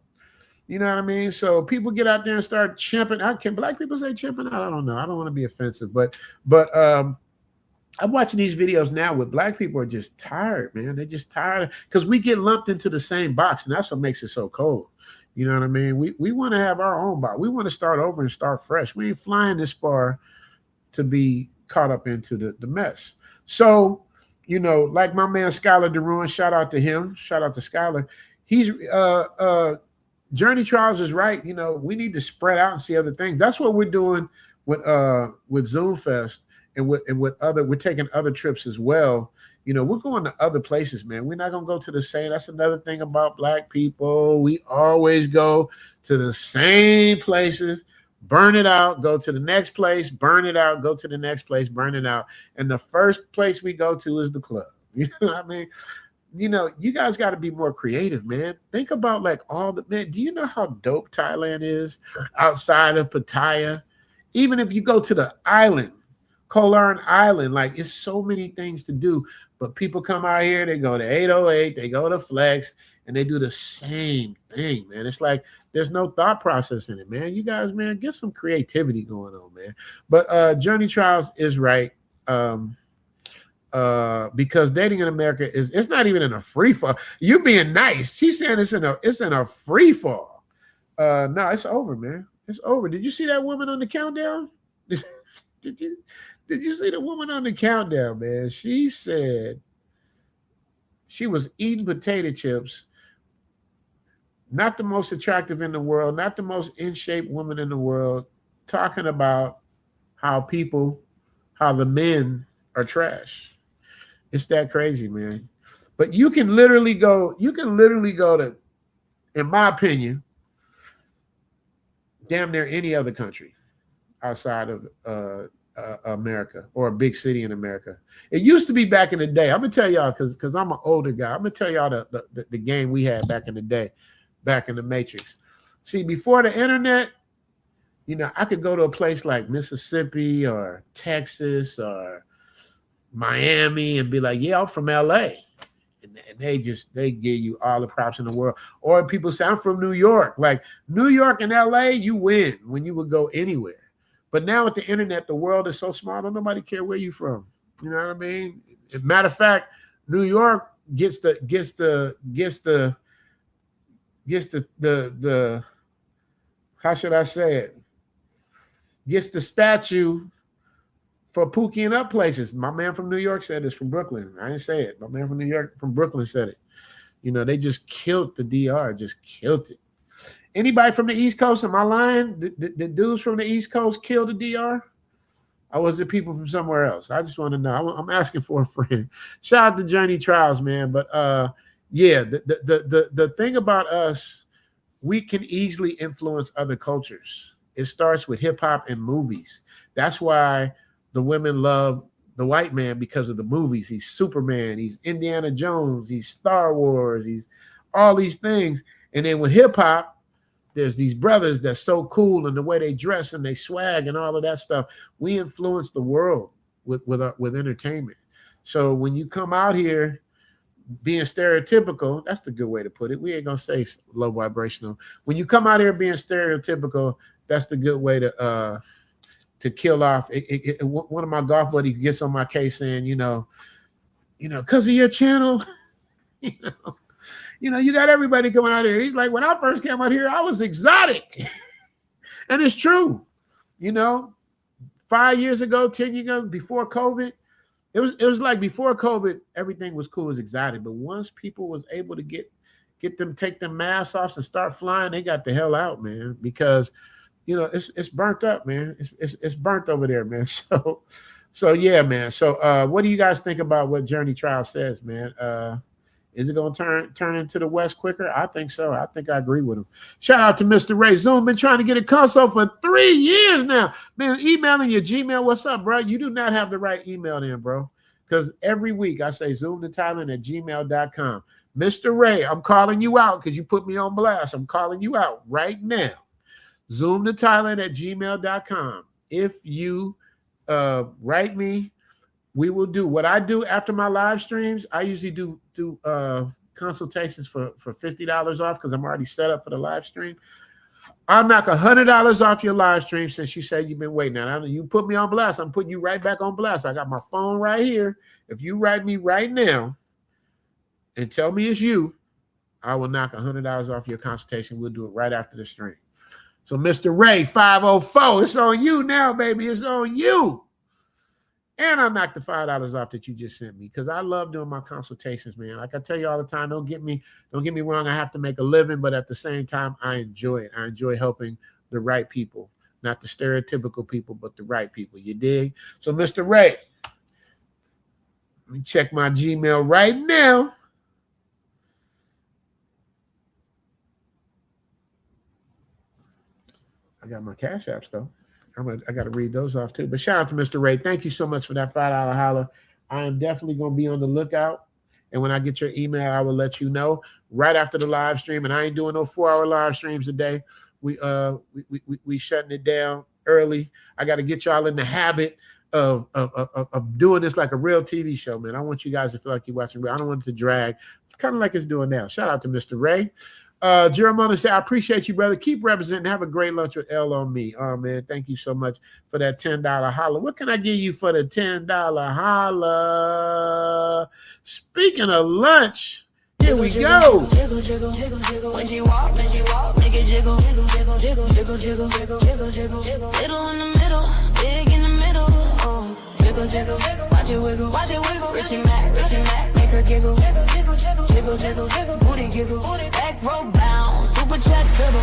You know what I mean? So people get out there and start chimping out. Can black people say chimping out? I don't know. I don't want to be offensive, but I'm watching these videos now where black people are just tired, man. They're just tired because we get lumped into the same box, and that's what makes it so cold. You know what I mean? We want to have our own box. We want to start over and start fresh. We ain't flying this far to be caught up into the mess. So, like my man Skylar DeRuin, shout out to him. Shout out to Skylar. He's Journey Trials is right. We need to spread out and see other things. That's what we're doing with Zoom Fest. And we're taking other trips as well. We're going to other places, man. We're not gonna go to the same. That's another thing about black people. We always go to the same places, burn it out, go to the next place, burn it out, go to the next place, burn it out. And the first place we go to is the club. You know what I mean? You guys got to be more creative, man. Think about man. Do you know how dope Thailand is outside of Pattaya? Even if you go to the island, Kolarn Island, like it's so many things to do, but people come out here, they go to 808, they go to Flex, and they do the same thing, man. It's like there's no thought process in it, man. You guys, man, get some creativity going on, man. But Journey Trials is right, because dating in America it's not even in a free fall. You being nice. She's saying it's in a free fall. No, it's over, man. It's over. Did you see that woman on the countdown? Did you see the woman on the countdown, man? She said she was eating potato chips, not the most attractive in the world, not the most in shape woman in the world, talking about how the men are trash. It's that crazy, man. But you can literally go to, in my opinion, damn near any other country outside of America or a big city in America. It used to be back in the day. I'm gonna tell y'all because I'm an older guy. I'm gonna tell y'all the game we had back in the day, back in the Matrix. See, before the internet, I could go to a place like Mississippi or Texas or Miami and be like, yeah, I'm from LA. And they give you all the props in the world. Or people say, I'm from New York. Like New York and LA, you win when you would go anywhere. But now with the internet, the world is so small, don't nobody care where you from. You know what I mean? As a matter of fact, New York gets the how should I say it? Gets the statue for pooking up places. My man from New York said this, from Brooklyn. I didn't say it. My man from New York, from Brooklyn said it. They just killed the DR, just killed it. Anybody from the East Coast? Am I lying? The dudes from the East Coast killed the DR? Or was it people from somewhere else? I just want to know. I'm asking for a friend. Shout out to Journey Trials, man. But yeah, the thing about us, we can easily influence other cultures. It starts with hip hop and movies. That's why the women love the white man, because of the movies. He's Superman, he's Indiana Jones, he's Star Wars, he's all these things. And then with hip hop, there's these brothers that's so cool and the way they dress and they swag and all of that stuff. We influence the world with entertainment. So when you come out here being stereotypical, that's the good way to put it. We ain't gonna say low vibrational. When you come out here being stereotypical, that's the good way to kill off. One of my golf buddies gets on my case saying, because of your channel, you got everybody coming out here. He's like, when I first came out here, I was exotic. And it's true. 5 years ago, 10 years ago, before COVID, it was like before COVID, everything was cool, as exotic. But once people was able to take them masks off and start flying, they got the hell out, man, because it's burnt up, man. It's burnt over there, man. So yeah, man. So what do you guys think about what Journey Trial says, man? Is it going to turn into the West quicker? I think so. I think I agree with him. Shout out to Mr. Ray. Zoom been trying to get a consult for 3 years now. Man, emailing your Gmail. What's up, bro? You do not have the right email then, bro. Because every week I say zoomtothailand@gmail.com. Mr. Ray, I'm calling you out because you put me on blast. I'm calling you out right now. zoomtothailand@gmail.com. If you write me, we will do what I do after my live streams. I usually do consultations for $50 off because I'm already set up for the live stream. I'll knock $100 off your live stream since you said you've been waiting. Now, you put me on blast. I'm putting you right back on blast. I got my phone right here. If you write me right now and tell me it's you, I will knock $100 off your consultation. We'll do it right after the stream. So Mr. Ray 504, it's on you now, baby. It's on you. And I knocked the $5 off that you just sent me because I love doing my consultations, man. Like I tell you all the time, don't get me wrong. I have to make a living, but at the same time, I enjoy it. I enjoy helping the right people, not the stereotypical people, but the right people. You dig? So, Mr. Ray, let me check my Gmail right now. I got my Cash Apps though. I got to read those off too. But shout out to Mr. Ray. Thank you so much for that $5 holler. I am definitely going to be on the lookout. And when I get your email, I will let you know right after the live stream. And I ain't doing no 4-hour live streams a day. We shutting it down early. I got to get y'all in the habit of doing this like a real TV show, man. I want you guys to feel like you're watching real. I don't want it to drag, kind of like it's doing now. Shout out to Mr. Ray. Jeremiah said, I appreciate you, brother. Keep representing. Have a great lunch with L on me. Oh, man, thank you so much for that $10 holla. What can I give you for the $10 holla? Speaking of lunch, here we go. Jiggle, jiggle, jiggle, jiggle. When she walk, make it jiggle, jiggle, jiggle, jiggle, jiggle, jiggle, jiggle, jiggle, jiggle, jiggle. Little in the middle, big in the middle. Oh, jiggle, jiggle, watch it wiggle, Richie Mac, make her giggle, jiggle, jiggle, jiggle, jiggle, jiggle, jiggle, booty giggle, back row bound, super chat dribble.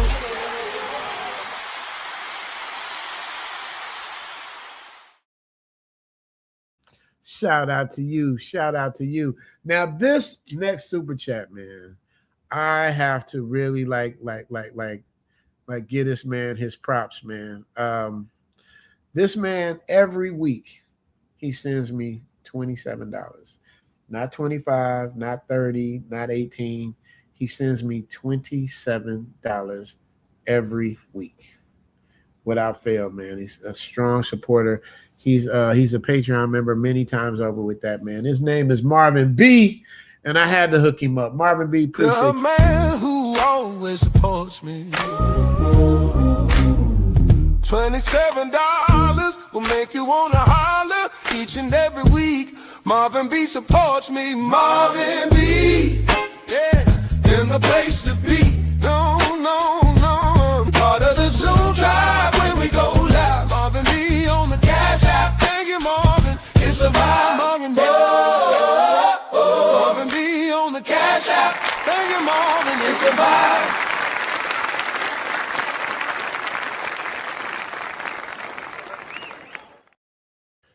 Shout out to you. Shout out to you. Now, this next super chat, man, I have to really like give this man his props, man. This man every week he sends me $27. Not 25, not 30, not 18. He sends me $27 every week without fail, man. He's a strong supporter. He's a Patreon member many times over with that, man. His name is Marvin B, and I had to hook him up. Marvin B, appreciate you. The man who always supports me. $27 will make you wanna holler each and every week. Marvin B supports me. Marvin B, yeah, in the place to be. No, no, no. Part of the Zoom tribe when we go live. Marvin B on the Cash App. Thank you, Marvin. It's a vibe, Marvin B. Marvin B on the Cash App. Thank you, Marvin. It's a vibe.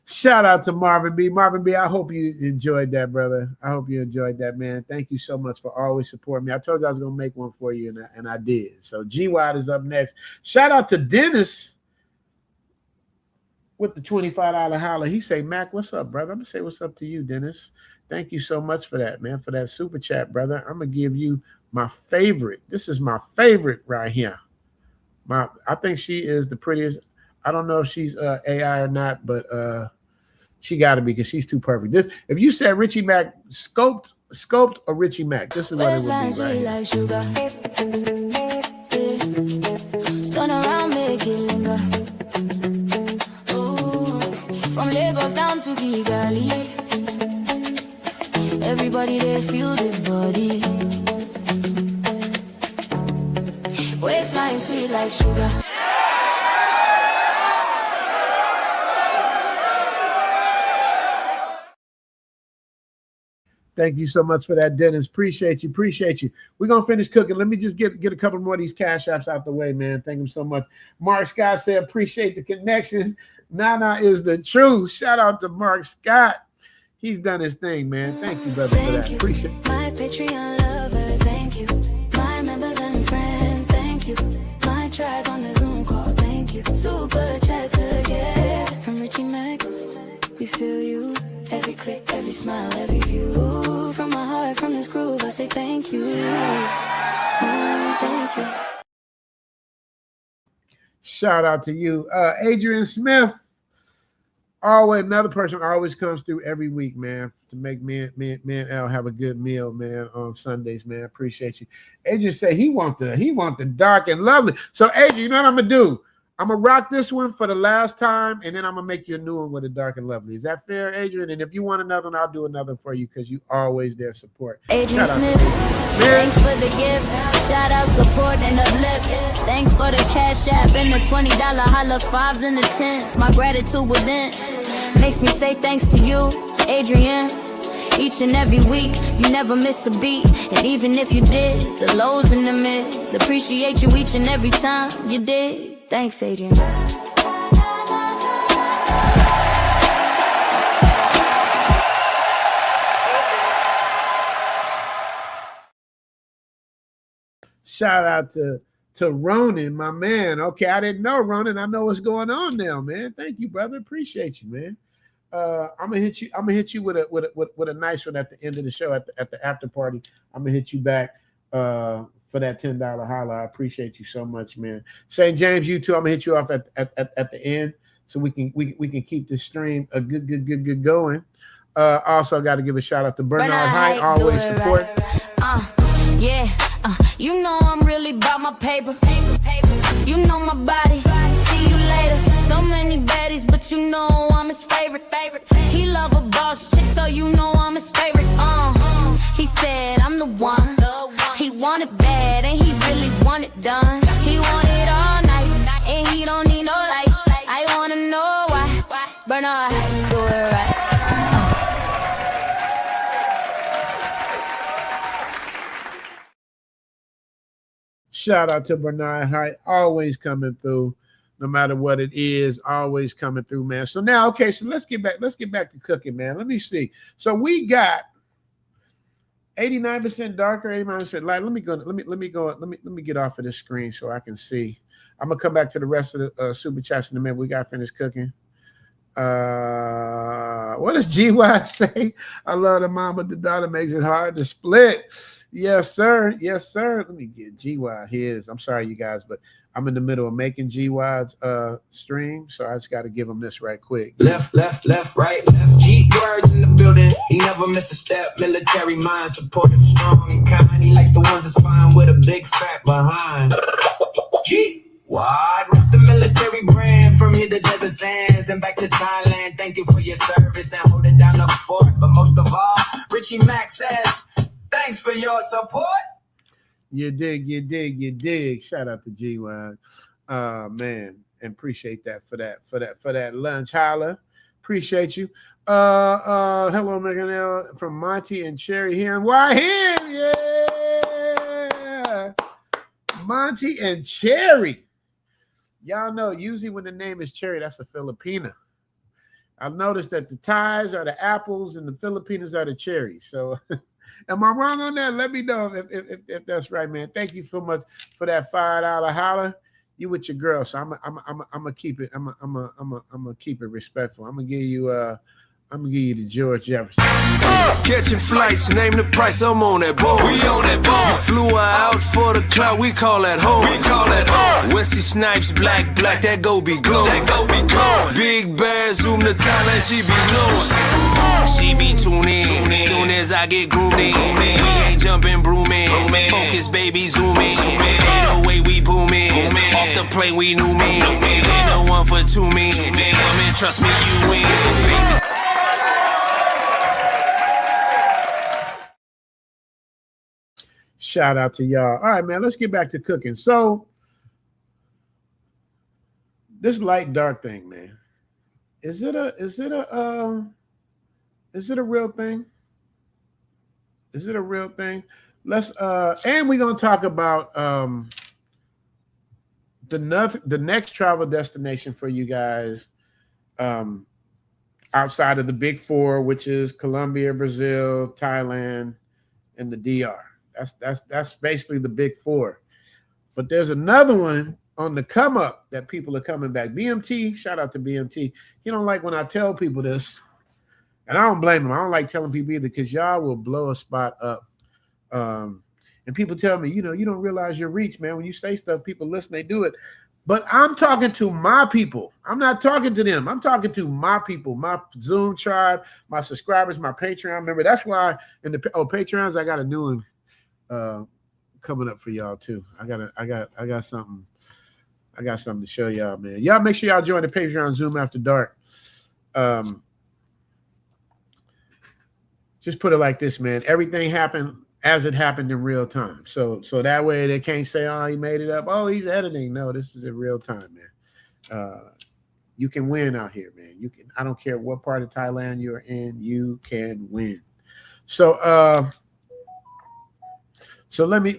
Shout out to Marvin B. Marvin B, I hope you enjoyed that, brother. I hope you enjoyed that, man. Thank you so much for always supporting me. I told you I was going to make one for you, and I did. So G-Wide is up next. Shout out to Dennis with the $25 holler. He say, Mac, what's up, brother? I'm going to say what's up to you, Dennis. Thank you so much for that, man, for that super chat, brother. I'm going to give you my favorite. This is my favorite right here. I think she is the prettiest. I don't know if she's AI or not, but she got to be because she's too perfect. This, if you said Richie Mac scoped or Richie Mac, this is what it would be right here. Like sugar. Yeah. Turn around, make it linger. Oh, from Lagos down to Kigali, everybody they feel this body. Waistline sweet like sugar. Thank you so much for that, Dennis. Appreciate you. Appreciate you. We're going to finish cooking. Let me just get a couple more of these cash apps out the way, man. Thank you so much. Mark Scott said, appreciate the connections. Nana is the truth. Shout out to Mark Scott. He's done his thing, man. Thank you, brother, for that. Appreciate it. My Patreon lovers, thank you. My members and friends, thank you. My tribe on the Zoom call, thank you. Super chat again. From Richie Mac, we feel you. Every click, every smile, every view. From my heart, from this groove, I say thank you. Oh, thank you. Shout out to you. Adrian Smith. Always another person always comes through every week, man, to make me and Al have a good meal, man, on Sundays, man. Appreciate you. Adrian said he want the dark and lovely. So Adrian, you know what I'm gonna do? I'm gonna rock this one for the last time, and then I'm gonna make you a new one with a dark and lovely. Is that fair, Adrian? And if you want another one, I'll do another for you because you always there support. Adrian Smith, thanks for the gift. Shout out, support, and uplift. Thanks for the cash app and the $20 holla, 5s and the 10s. My gratitude within makes me say thanks to you, Adrian. Each and every week, you never miss a beat. And even if you did, the lows and the mids, appreciate you each and every time you did. Thanks, Adrian. Shout out to Ronan, my man. Okay, I didn't know Ronan. I know what's going on now, man. Thank you, brother. Appreciate you, man. I'm gonna hit you with a nice one at the end of the show at the after party. I'm gonna hit you back for that $10 holla. I appreciate you so much, man. St. James, you too. I'm gonna hit you off at the end so we can keep this stream a good going. Also got to give a shout out to Bernard Height, always support. You know I'm really about my paper. You know my body. See you later. So many baddies, but you know I'm his favorite. He love a boss chick, so you know I'm his favorite. He said I'm the one. He want it bad, and he really want it done. He want it all night, and he don't need no lights. I wanna know why Bernard do it right. Shout out to Bernard Height, always coming through, no matter what it is, always coming through, man. So now, okay, so let's get back to cooking, man. Let me see. So we got 89% darker, 89% light. Let me get off of this screen so I can see. I'm gonna come back to the rest of the super chats in a minute. We got finished cooking. What does GY say? I love the mom, but the daughter makes it hard to split. Yes, sir. Yes, sir. Let me get GY his. I'm sorry, you guys, but I'm in the middle of making GY's stream, so I just got to give him this right quick. Left, right, left. G word in the building. He never miss a step. Military mind, supportive, strong, and kind. He likes the ones that's fine with a big fat behind. G. What? Rep the military brand from here to desert sands and back to Thailand. Thank you for your service and holding down the fort. But most of all, Richie Mac says, thanks for your support. You dig. Shout out to GY. Man, and appreciate that for that lunch. Holla. Appreciate you. Hello, Megan L from Monty and Cherry here. And why him? Yeah. Monty and Cherry. Y'all know usually when the name is Cherry, that's a Filipina. I've noticed that the Thais are the apples and the Filipinos are the cherries. So am I wrong on that? Let me know if that's right, man. Thank you so much for that $5 holla. You with your girl, so I'm gonna keep it. I'm gonna keep it respectful. I'm gonna give you I'm gonna give you the George Jefferson. Catching flights, name the price, I'm on that boat. We on that boat. You flew her out for the clout, we call that home. We call that home. Wesley Snipes, black, that go be glowing. That go be glowing. Big bad, zoom to Thailand, she be blowing. She be tuning in, soon as I get groomed in. We ain't jumping, brooming. Focus, baby, zooming. Ain't no way we booming. Off the plane, we knew me. Ain't no one for 2 men. Come in, trust me, you win. Shout out to y'all. All right, man, let's get back to cooking. So this light dark thing, man, is it a real thing? Is it a real thing? Let's and we're gonna talk about the next travel destination for you guys outside of the big four, which is Colombia, Brazil, Thailand, and the DR. That's basically the big four. But there's another one on the come up that people are coming back. BMT, shout out to BMT. You don't like when I tell people this, and I don't blame them. I don't like telling people either, because y'all will blow a spot up. And people tell me, you don't realize your reach, man. When you say stuff, people listen, they do it. But I'm talking to my people. I'm not talking to them. I'm talking to my people, my Zoom tribe, my subscribers, my Patreon. Remember, that's why in the Patreons, I got a new one coming up for y'all too. I got something to show y'all, man. Y'all make sure y'all join the Patreon Zoom After Dark. Just put it like this, man. Everything happened as it happened in real time. So that way they can't say, oh, he made it up. Oh, he's editing. No, this is in real time, man. You can win out here, man. You can. I don't care what part of Thailand you're in. You can win. So let me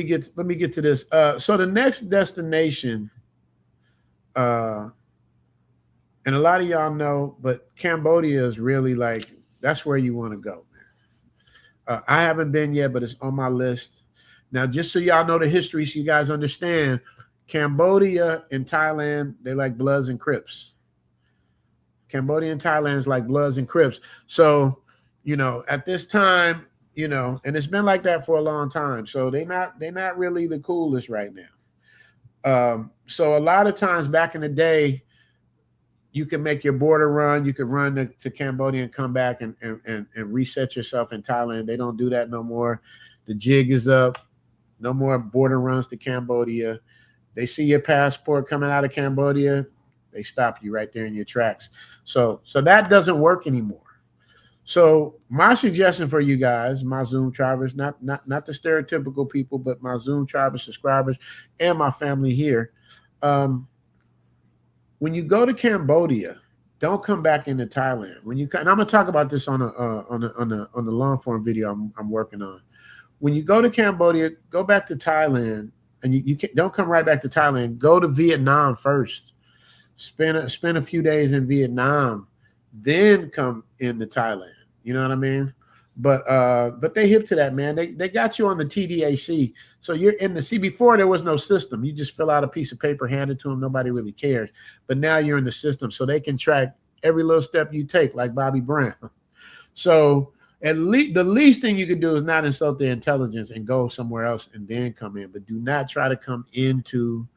get to this. So the next destination, and a lot of y'all know, but Cambodia is really like, that's where you want to go, man. I haven't been yet, but it's on my list. Now, just so y'all know the history, so you guys understand, Cambodia and Thailand, they like Bloods and Crips. Cambodia and Thailand is like Bloods and Crips. So, at this time, and it's been like that for a long time. So they're not really the coolest right now. So a lot of times back in the day, you can make your border run. You could run to Cambodia and come back and reset yourself in Thailand. They don't do that no more. The jig is up. No more border runs to Cambodia. They see your passport coming out of Cambodia, they stop you right there in your tracks. So that doesn't work anymore. So my suggestion for you guys, my Zoom tribers, not the stereotypical people, but my Zoom tribers, subscribers, and my family here. When you go to Cambodia, don't come back into Thailand. And I'm gonna talk about this on the long form video I'm working on. When you go to Cambodia, go back to Thailand, and you don't come right back to Thailand. Go to Vietnam first. Spend a few days in Vietnam, then come into Thailand. You know what I mean? But they hip to that, man. They got you on the TDAC. So you're in the see. Before there was no system. You just fill out a piece of paper, hand it to them. Nobody really cares. But now you're in the system, so they can track every little step you take, like Bobby Brown. So at least the least thing you can do is not insult their intelligence and go somewhere else and then come in. But do not try to come into.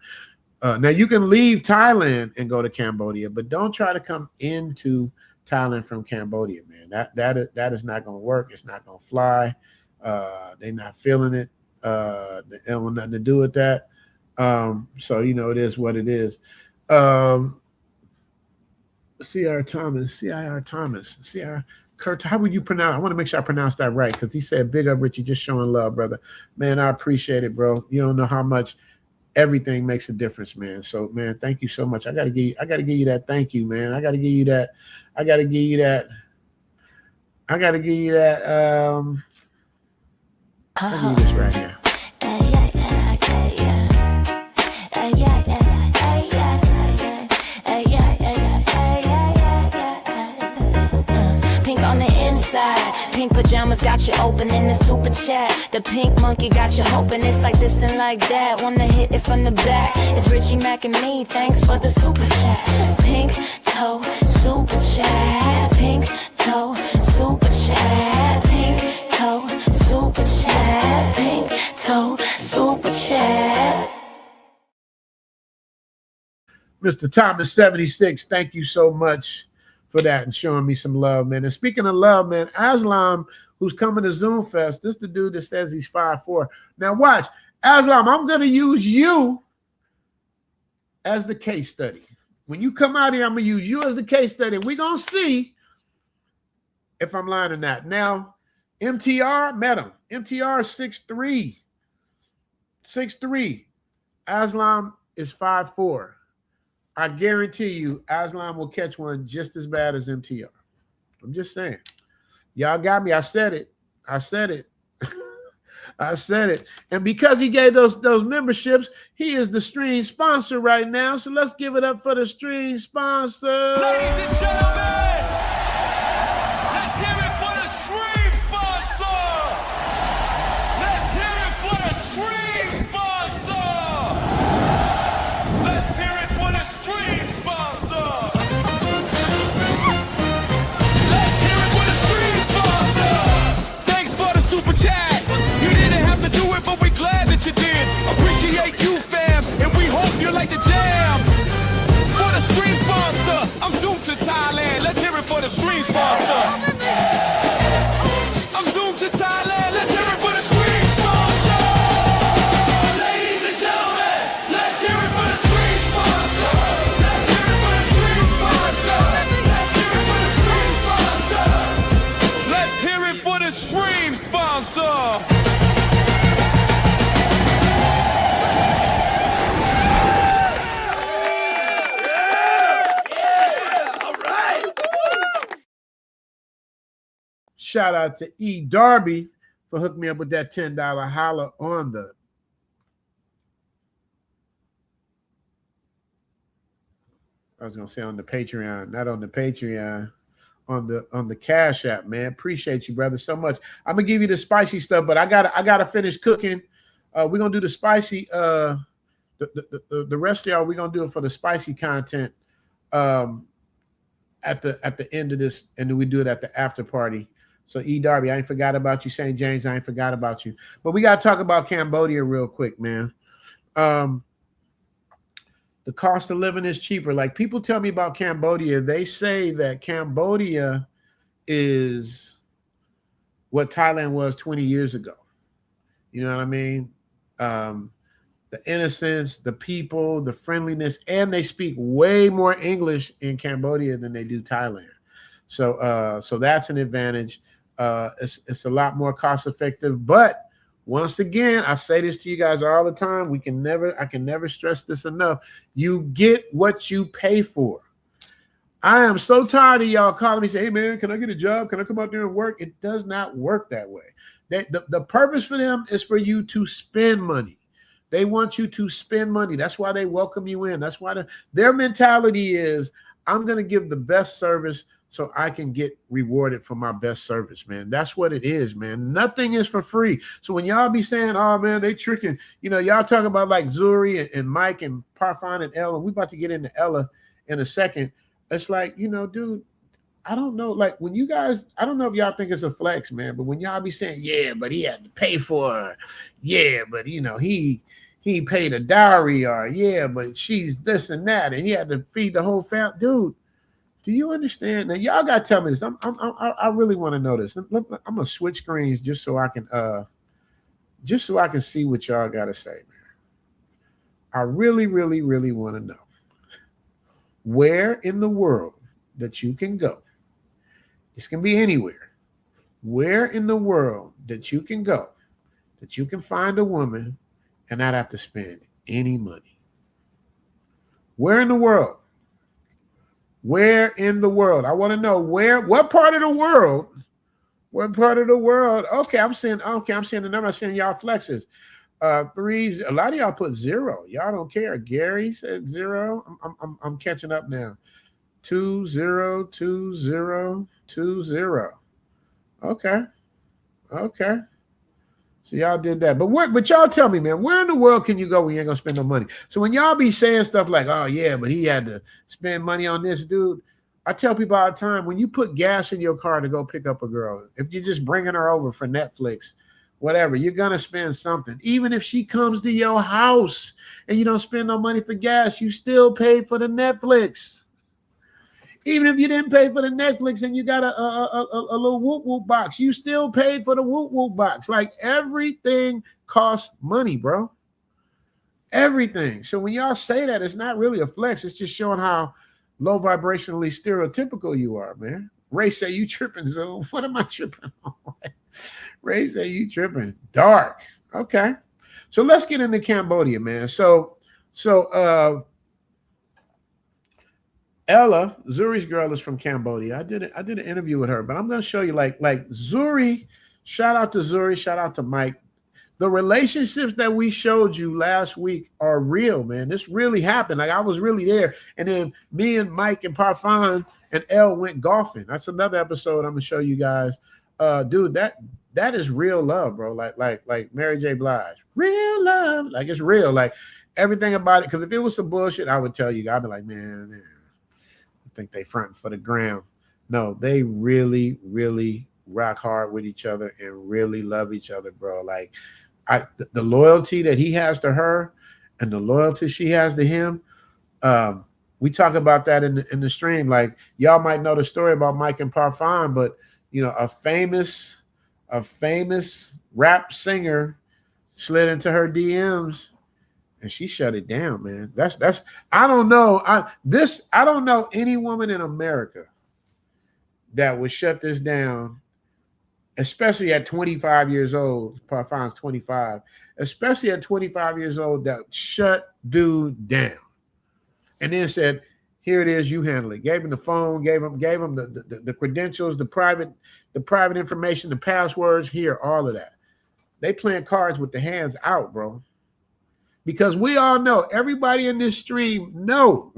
Now you can leave Thailand and go to Cambodia, but don't try to come into Thailand from Cambodia, man. That is not going to work. It's not going to fly. They're not feeling it. They don't want nothing to do with that. So it is what it is. C.R. Thomas, Kurt, how would you pronounce? I want to make sure I pronounce that right, because he said, "Big up, Richie, just showing love, brother." Man, I appreciate it, bro. You don't know how much everything makes a difference, man. So, man, thank you so much. I gotta give you that thank you, man. I gotta give you that. Let me give you this right here. Pink on the inside, Pink pajamas got you open in the super chat. The pink monkey got you hoping. It's like this and like that. Wanna hit it from the back. It's Richie Mac and me. Thanks for the super chat. Pink toe super chat. Pink toe super chat. Pink toe super chat. Pink toe super chat. Mr. Thomas 76, thank you so much for that and showing me some love, man. And speaking of love, man, Aslam, who's coming to Zoom Fest, this is the dude that says he's 5'4". Now watch, Aslam, I'm going to use you as the case study. When you come out here, I'm going to use you as the case study. And we're going to see if I'm lying or not. Now, MTR, met him. MTR 6'3". 6'3". Aslam is 5'4". I guarantee you, Aslam will catch one just as bad as MTR. I'm just saying. Y'all got me. I said it. I said it. I said it. And because he gave those memberships, he is the stream sponsor right now. So let's give it up for the stream sponsor. Ladies and gentlemen, let's hear it for the stream sponsor. Let's hear it for the stream sponsor. Let's hear it for the stream sponsor. Let's hear it for the stream sponsor. Thanks for the super chat. You didn't have to do it, but we're glad that you did. Appreciate you, fam, and we hope you like the jam. For the stream sponsor, I'm Zoom to Thailand. Let's hear it for the stream sponsor. I'm Zoom to Thailand. Let's hear it for the stream sponsor. Ladies and gentlemen, let's hear it for the stream sponsor. Let's hear it for the stream sponsor. Let's hear it for the stream sponsor. Let's hear it for the stream sponsor. Shout out to E. Darby for hooking me up with that $10 holla on the I was gonna say on the Patreon, not on the Patreon, on the Cash App, man. Appreciate you, brother, so much. I'm gonna give you the spicy stuff, but I gotta finish cooking. We're gonna do the spicy. The rest of y'all, we're gonna do it for the spicy content at the end of this, and then we do it at the after party. So E. Darby, I ain't forgot about you. St. James, I ain't forgot about you. But we gotta talk about Cambodia real quick, man. The cost of living is cheaper. Like people tell me about Cambodia, they say that Cambodia is what Thailand was 20 years ago. You know what I mean? The innocence, the people, the friendliness, and they speak way more English in Cambodia than they do Thailand. So that's an advantage. It's a lot more cost effective, but once again, I say this to you guys all the time. I can never stress this enough. You get what you pay for. I am so tired of y'all calling me saying, hey man, can I get a job? Can I come out there and work? It does not work that way. The purpose for them is for you to spend money. They want you to spend money. That's why they welcome you in. That's why their mentality is, I'm going to give the best service so I can get rewarded for my best service, man. That's what it is, man. Nothing is for free. So when y'all be saying, oh, man, they tricking, y'all talking about like Zuri and Mike and Parfan and Ella. We about to get into Ella in a second. It's like, dude, I don't know. Like when you guys, I don't know if y'all think it's a flex, man, but when y'all be saying, yeah, but he had to pay for her. Yeah, but, he paid a dowry, or yeah, but she's this and that, and he had to feed the whole family. Dude, do you understand? Now y'all gotta tell me this. I really want to know this. I'm gonna switch screens just so I can see what y'all gotta say, man. I really, really, really want to know where in the world that you can go. This can be anywhere. Where in the world that you can go, that you can find a woman and not have to spend any money. Where in the world? Where in the world? I want to know what part of the world? What part of the world? Okay, I'm seeing the number. I'm seeing y'all flexes. Threes. A lot of y'all put 0. Y'all don't care. Gary said 0. I'm catching up now. 2 0 2 0 2 0. Okay. Okay. So y'all did that. But y'all tell me, man, where in the world can you go when you ain't gonna spend no money? So when y'all be saying stuff like, oh yeah, but he had to spend money on this dude, I tell people all the time, when you put gas in your car to go pick up a girl, if you're just bringing her over for Netflix, whatever, you're gonna spend something. Even if she comes to your house and you don't spend no money for gas, you still pay for the Netflix. Even if you didn't pay for the Netflix and you got a little whoop whoop box, you still paid for the whoop whoop box. Like everything costs money, bro. Everything. So when y'all say that, it's not really a flex. It's just showing how low vibrationally stereotypical you are, man. Ray say you tripping, Zoom. What am I tripping on? Ray say you tripping. Dark. Okay. So let's get into Cambodia, man. So Ella, Zuri's girl, is from Cambodia. I did an interview with her, but I'm going to show you like Zuri. Shout out to Zuri. Shout out to Mike. The relationships that we showed you last week are real, man. This really happened. Like I was really there. And then me and Mike and Parfan and Elle went golfing. That's another episode I'm going to show you guys. Dude, that is real love, bro. Like Mary J. Blige. Real love. Like it's real. Like everything about it. Because if it was some bullshit, I would tell you. I'd be like, man. Think they fronting for the gram. No, they really, really rock hard with each other and really love each other, bro. Like the loyalty that he has to her and the loyalty she has to him. We talk about that in the stream. Like y'all might know the story about Mike and Parfan, but you know, a famous rap singer slid into her DMs. And she shut it down, man. That's I don't know. I don't know any woman in America that would shut this down, especially at 25 years old. Parfan's 25, especially at 25 years old, that shut dude down. And then said, here it is, you handle it. Gave him the phone, gave him the credentials, the private information, the passwords, here, all of that. They playing cards with the hands out, bro. Because we all know, everybody in this stream know.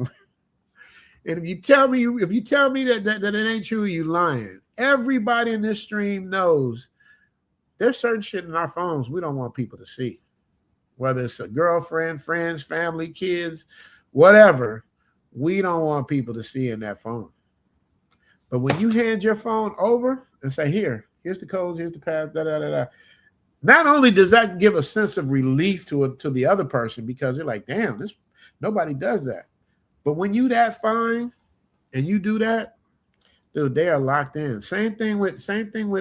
And if you tell me that it ain't true, you lying. Everybody in this stream knows there's certain shit in our phones we don't want people to see. Whether it's a girlfriend, friends, family, kids, whatever, we don't want people to see in that phone. But when you hand your phone over and say, here's the codes, here's the pass, not only does that give a sense of relief to the other person, because they're like, damn, nobody does that. But when you that fine and you do that, dude, they are locked in. Same thing with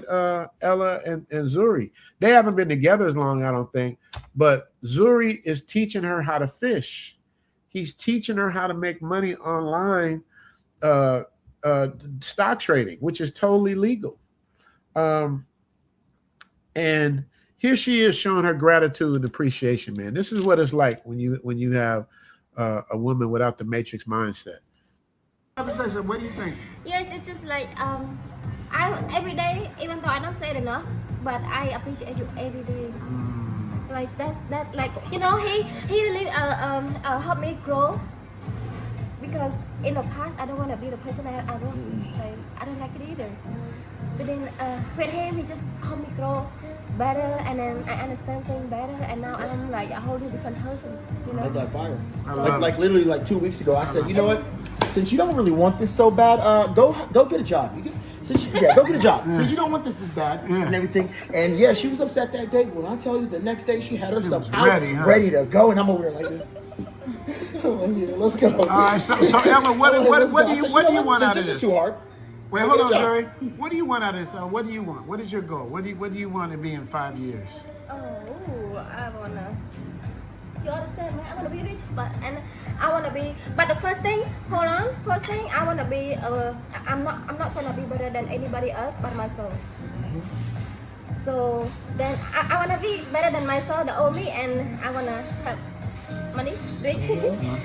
Ella and Zuri. They haven't been together as long, I don't think. But Zuri is teaching her how to fish. He's teaching her how to make money online, stock trading, which is totally legal. And here she is showing her gratitude and appreciation, man. This is what it's like when you have a woman without the matrix mindset. What do you think? Yes, it's just like I every day, even though I don't say it enough, but I appreciate you every day. Like that like, you know, he really helped me grow, because in the past I don't want to be the person I was. Like I don't like it either. But then with him, he just helped me grow better, and then I understand things better, and now I'm like a whole different person, you know. Like that fire. Like literally like 2 weeks ago, I said, you know what? Since you don't really want this so bad, go get a job. Go get a job. Since you don't want this bad and everything. And yeah, she was upset that day. When I tell you, the next day she had her stuff out, ready to go, and I'm over there like this. Yeah, let's go. All right, so Emma, what do you want out of this? Too hard. Wait, hold on, Jerry. What do you want out of this? What do you want? What is your goal? What do you want to be in 5 years? Oh, I wanna. You understand, man? I wanna be rich, but the first thing, I wanna be. I'm not trying to be better than anybody else but myself. So then I wanna be better than myself, the old me, and I wanna have money. rich.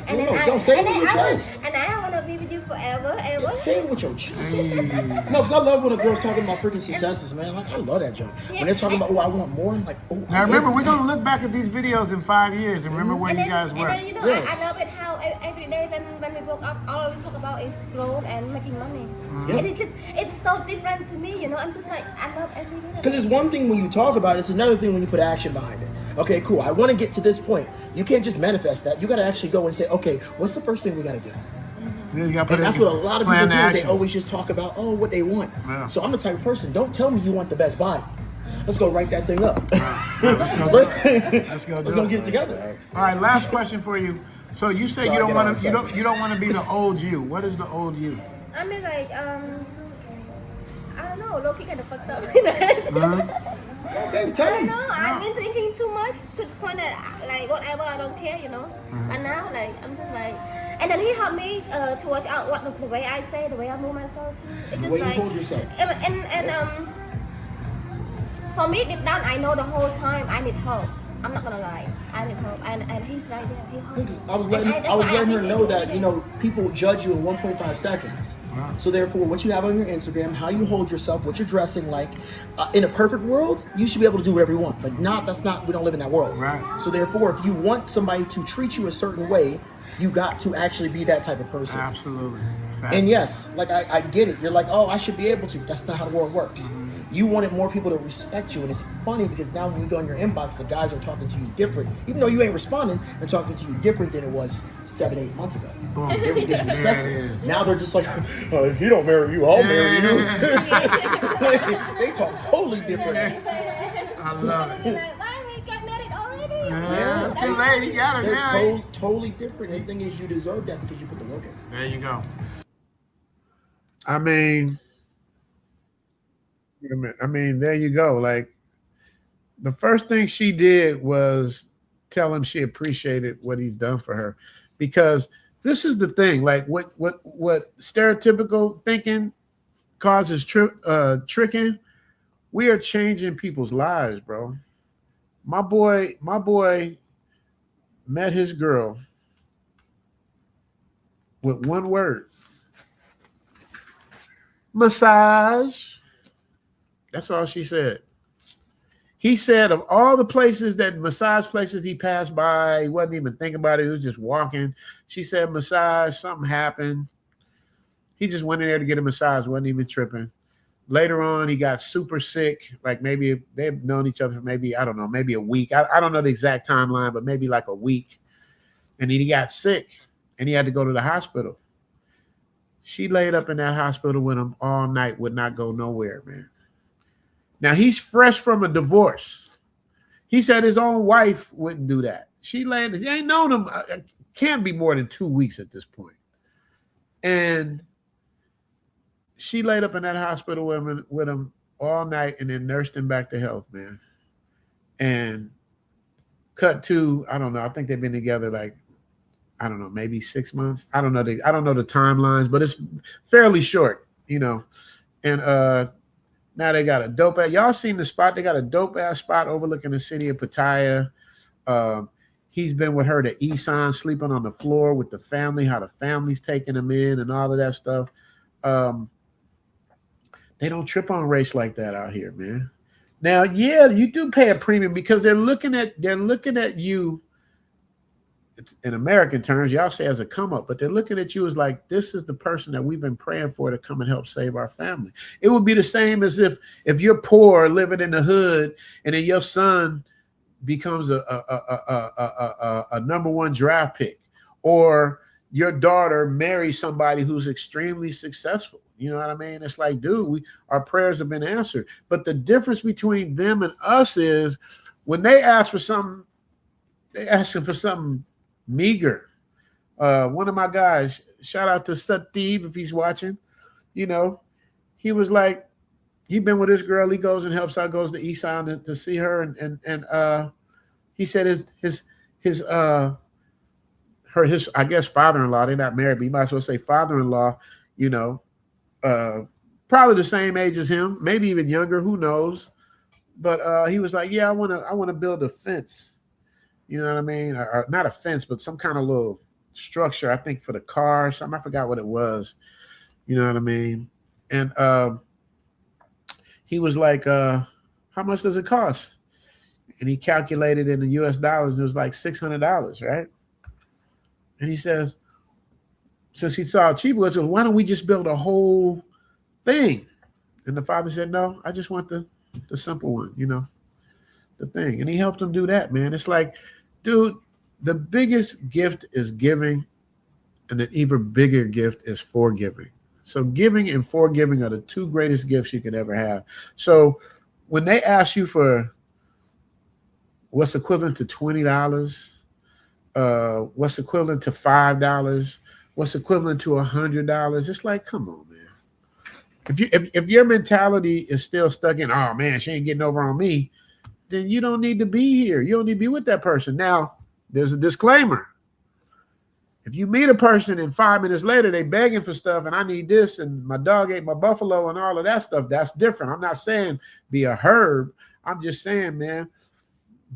And don't say it with your chest. And I want to be with you forever, ever. Say it with your chest. No, because I love when a girl's talking about freaking successes, man. Like, I love that joke. When they're talking about, oh, I want more, I'm like, oh. Now remember, we're gonna look back at these videos in 5 years and remember where you guys were. And then, you know, Yes. I love it how every day when we woke up, all we talk about is growth and making money. Yeah. And it's so different to me, you know. I'm just like, I love every day. Because it's one thing when you talk about it, it's another thing when you put action behind it. Okay, cool. I want to get to this point. You can't just manifest that. You got to actually go and say, okay, what's the first thing we got to do? You gotta put And that's what a lot of people do. Is they action. always just talk about, oh, what they want. Yeah. So I'm the type of person. Don't tell me you want the best body. Let's go write that thing up. Let's go do it. Let's go do Let's go it. get it together. All right, last question for you. So you say Sorry, you don't I want get to all you don't want to be the old you. What is the old you? I mean, like, I don't know, low-key kind of fucked up. You know? Okay, I tell don't me. know. I've been drinking too much to the point that, like, whatever, I don't care, you know. And now, like, I'm just like, and then he helped me to watch out what the way I say, the way I move myself too. It's The just way you like, hold yourself. and for me, deep down, I know the whole time I need help. I'm not gonna lie, I need help, and he's right there. He helped me. I was letting her know that, you know, people judge you in 1.5 seconds. Wow. So therefore, what you have on your Instagram, how you hold yourself, what you're dressing like, in a perfect world, you should be able to do whatever you want. But we don't live in that world. Right. So therefore, if you want somebody to treat you a certain way, you got to actually be that type of person. Absolutely. And yes, like I get it. You're like, oh, I should be able to. That's not how the world works. You wanted more people to respect you, and it's funny because now when you go in your inbox, the guys are talking to you different. Even though you ain't responding, they're talking to you different than it was 7-8 months ago. They were disrespectful. Now they're just like, oh, if he don't marry you, I'll marry you. They talk totally different. I love it. Like, why we got married already? Yeah, it's too late. You got it They're now. totally different. The thing is, you deserve that because you put the work in. There you go. I mean, there you go. Like, the first thing she did was tell him she appreciated what he's done for her, because this is the thing. Like, what stereotypical thinking causes tricking. We are changing people's lives, bro. My boy met his girl with one word: massage. That's all she said. He said of all the places, that massage places he passed by, he wasn't even thinking about it. He was just walking. She said massage, something happened. He just went in there to get a massage, wasn't even tripping. Later on, he got super sick. Like, maybe they've known each other for maybe, I don't know, maybe a week. I don't know the exact timeline, but maybe like a week. And then he got sick and he had to go to the hospital. She laid up in that hospital with him all night, would not go nowhere, man. Now, he's fresh from a divorce. He said his own wife wouldn't do that. She ain't known him, can't be more than 2 weeks at this point. And she laid up in that hospital with him all night and then nursed him back to health, man. And cut to, I don't know, I think they've been together like, I don't know, maybe 6 months. I don't know the timelines, but it's fairly short, you know. And now they got a dope ass. Y'all seen the spot? They got a dope ass spot overlooking the city of Pattaya. He's been with her to Isan, sleeping on the floor with the family, how the family's taking him in and all of that stuff. They don't trip on race like that out here, man. Now, yeah, you do pay a premium because they're looking at you. It's, in American terms, y'all say as a come up, but they're looking at you as like, this is the person that we've been praying for to come and help save our family. It would be the same as if you're poor living in the hood and then your son becomes a number one draft pick, or your daughter marries somebody who's extremely successful. You know what I mean? It's like, dude, our prayers have been answered. But the difference between them and us is when they ask for something, they asking for something meager. One of my guys, shout out to Steve if he's watching, you know, he was like, he been with his girl, he goes and helps out, goes to Isan to see her, and he said his I guess father-in-law, they're not married, but you might as well say father-in-law, you know, probably the same age as him, maybe even younger, who knows. But he was like, yeah, I want to build a fence You know what I mean? Or not a fence, but some kind of little structure. I think for the car, or something. I forgot what it was. You know what I mean? And he was like, "How much does it cost?" And he calculated in the U.S. dollars. It was like $600, right? And he says, since he saw it cheaper, he said, "Why don't we just build a whole thing?" And the father said, "No, I just want the simple one. You know, the thing." And he helped him do that, man. It's like, dude, the biggest gift is giving, and an even bigger gift is forgiving. So giving and forgiving are the two greatest gifts you could ever have. So when they ask you for what's equivalent to $20, what's equivalent to $5, what's equivalent to $100, it's like, come on, man. If your mentality is still stuck in, oh man, she ain't getting over on me, then you don't need to be here. You don't need to be with that person. Now, there's a disclaimer. If you meet a person and 5 minutes later they begging for stuff and I need this and my dog ate my buffalo and all of that stuff, that's different. I'm not saying be a herb. I'm just saying, man,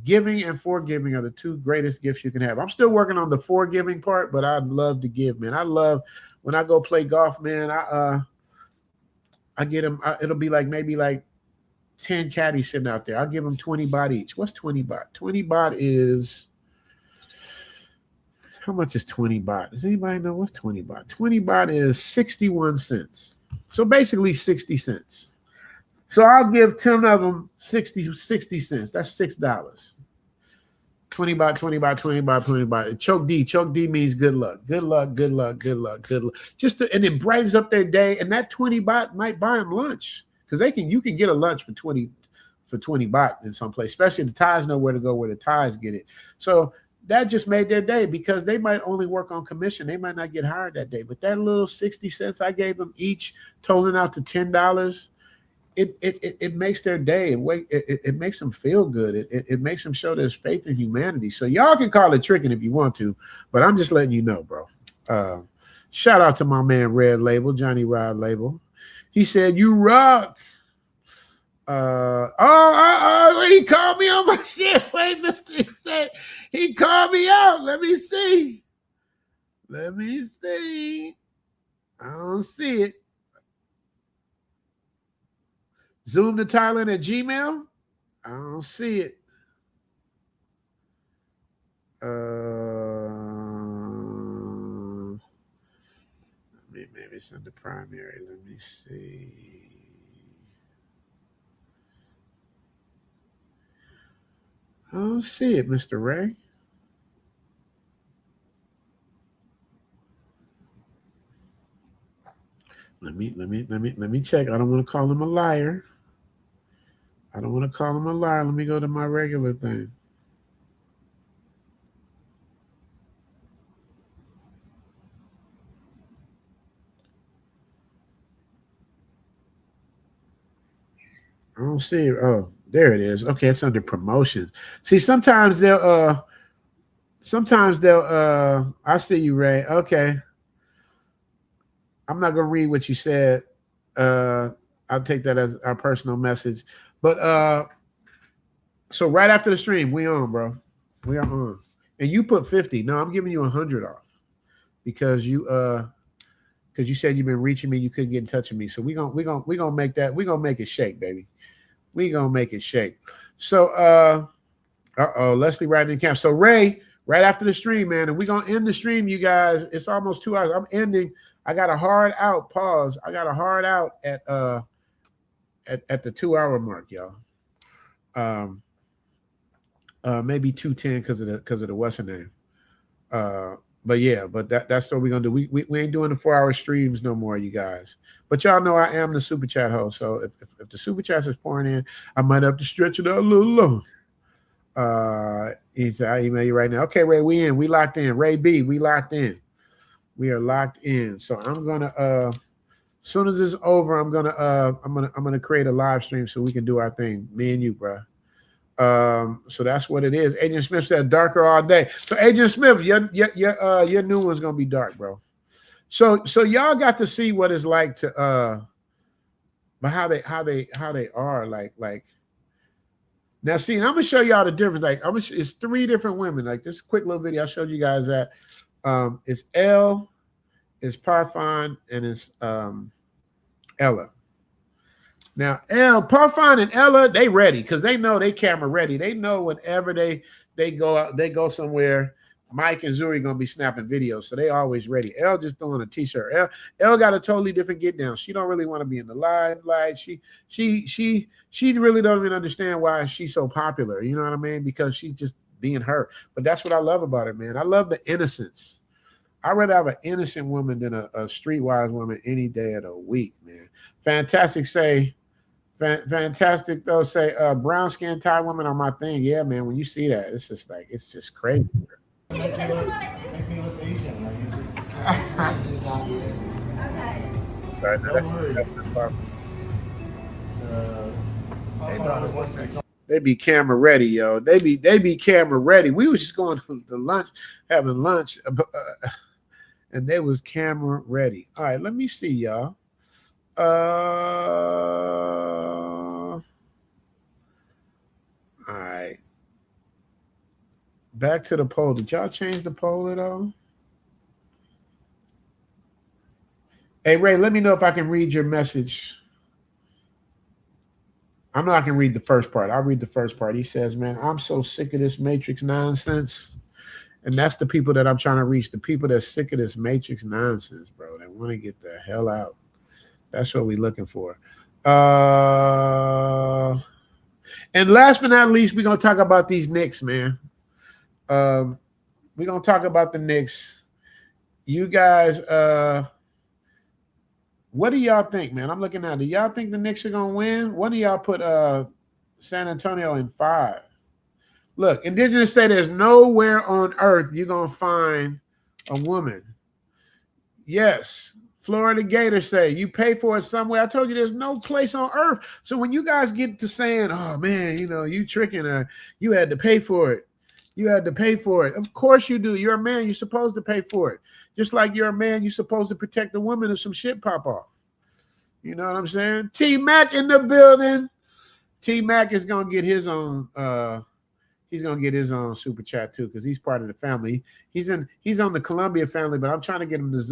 giving and forgiving are the two greatest gifts you can have. I'm still working on the forgiving part, but I'd love to give, man. I love when I go play golf, man. I get them. It'll be like maybe like 10 caddies sitting out there. I'll give them 20 baht each. What's 20 baht? 20 baht is, how much is 20 baht? Does anybody know what's 20 baht? 20 baht is 61 cents. So basically 60 cents. So I'll give 10 of them 60 cents. That's $6. 20 baht, 20 baht, 20 baht, 20 baht. Choke D. Choke D means good luck. Good luck, good luck, good luck, good luck. And it brightens up their day. And that 20 baht might buy them lunch. Because you can get a lunch for 20 baht in some place, especially the Thais know where to go where the Thais get it. So that just made their day because they might only work on commission. They might not get hired that day. But that little 60 cents I gave them each, totaling out to $10, it makes their day. It makes them feel good. It makes them show there's faith in humanity. So y'all can call it tricking if you want to, but I'm just letting you know, bro. Shout out to my man Red Label, Johnny Rod Label. He said, "You rock." Wait, he called me on my shit. Wait, Mr. He said he called me out. Let me see. I don't see it. Zoom to Thailand at Gmail. I don't see it. Maybe it's in the primary. Let me see. I don't see it, Mr. Ray. Let me check. I don't want to call him a liar. Let me go to my regular thing. I don't see it. Oh, there it is. Okay, it's under promotions. See, sometimes they'll I see you, Ray. Okay. I'm not gonna read what you said. I'll take that as our personal message. But so right after the stream, we on, bro. We are on. And you put 50. No, I'm giving you 100 off because you said you've been reaching me, you couldn't get in touch with me. So we're gonna make that, we're gonna make it shake, baby. We're gonna make it shake. So Leslie writing in camp. So Ray, right after the stream, man, and we're gonna end the stream, you guys. It's almost 2 hours. I'm ending. I got a hard out. Pause. I got a hard out at the 2 hour mark, y'all. Maybe 2:10 because of the Western name. But yeah, but that's what we're gonna do. We ain't doing the 4 hour streams no more, you guys. But y'all know I am the super chat host. So if the super chats is pouring in, I might have to stretch it out a little longer. I email you right now. Okay, Ray, we in. We locked in. Ray B, we locked in. We are locked in. So I'm gonna as soon as it's over, I'm gonna create a live stream so we can do our thing. Me and you, bro. So that's what it is. Agent Smith said darker all day. So Agent Smith, your new one's gonna be dark, bro. So y'all got to see what it's like to but how they are like Now, see, I'm gonna show y'all the difference. Like, it's 3 different women. Like this quick little video I showed you guys that. It's Elle, it's Parfan, and it's Ella. Now, Parfan and Ella, they ready because they know they camera ready. They know whenever they go out, they go somewhere. Mike and Zuri gonna be snapping videos, so they always ready. Elle just throwing a t-shirt. Elle got a totally different get down. She don't really want to be in the limelight. She really don't even understand why she's so popular. You know what I mean? Because she's just being her. But that's what I love about her, man. I love the innocence. I'd rather have an innocent woman than a streetwise woman any day of the week, man. Fantastic say brown skin Thai women are my thing. Yeah, man. When you see that, it's just like it's just crazy. They be camera ready, yo. They be camera ready. We was just going to lunch, having lunch, and they was camera ready. All right, let me see, y'all. All right. Back to the poll. Did y'all change the poll at all? Hey, Ray, let me know if I can read your message. I know I can read the first part. I'll read the first part. He says, man, I'm so sick of this Matrix nonsense. And that's the people that I'm trying to reach. The people that's sick of this Matrix nonsense, bro. They want to get the hell out. That's what we're looking for. And last but not least, we're going to talk about these Knicks, man. We're going to talk about the Knicks. You guys, what do y'all think, man? I'm looking at. Do y'all think the Knicks are going to win? One of y'all put San Antonio in 5. Look, Indigenous say there's nowhere on earth you're going to find a woman. Yes. Florida Gators say you pay for it somewhere. I told you there's no place on earth. So when you guys get to saying, oh, man, you tricking her, you had to pay for it. You had to pay for it. Of course you do. You're a man. You're supposed to pay for it. Just like you're a man, you're supposed to protect the woman if some shit pop off. You know what I'm saying? T-Mac in the building. T-Mac is going to get his own he's going to get his own super chat too because he's part of the family. He's on the Columbia family, but I'm trying to get him to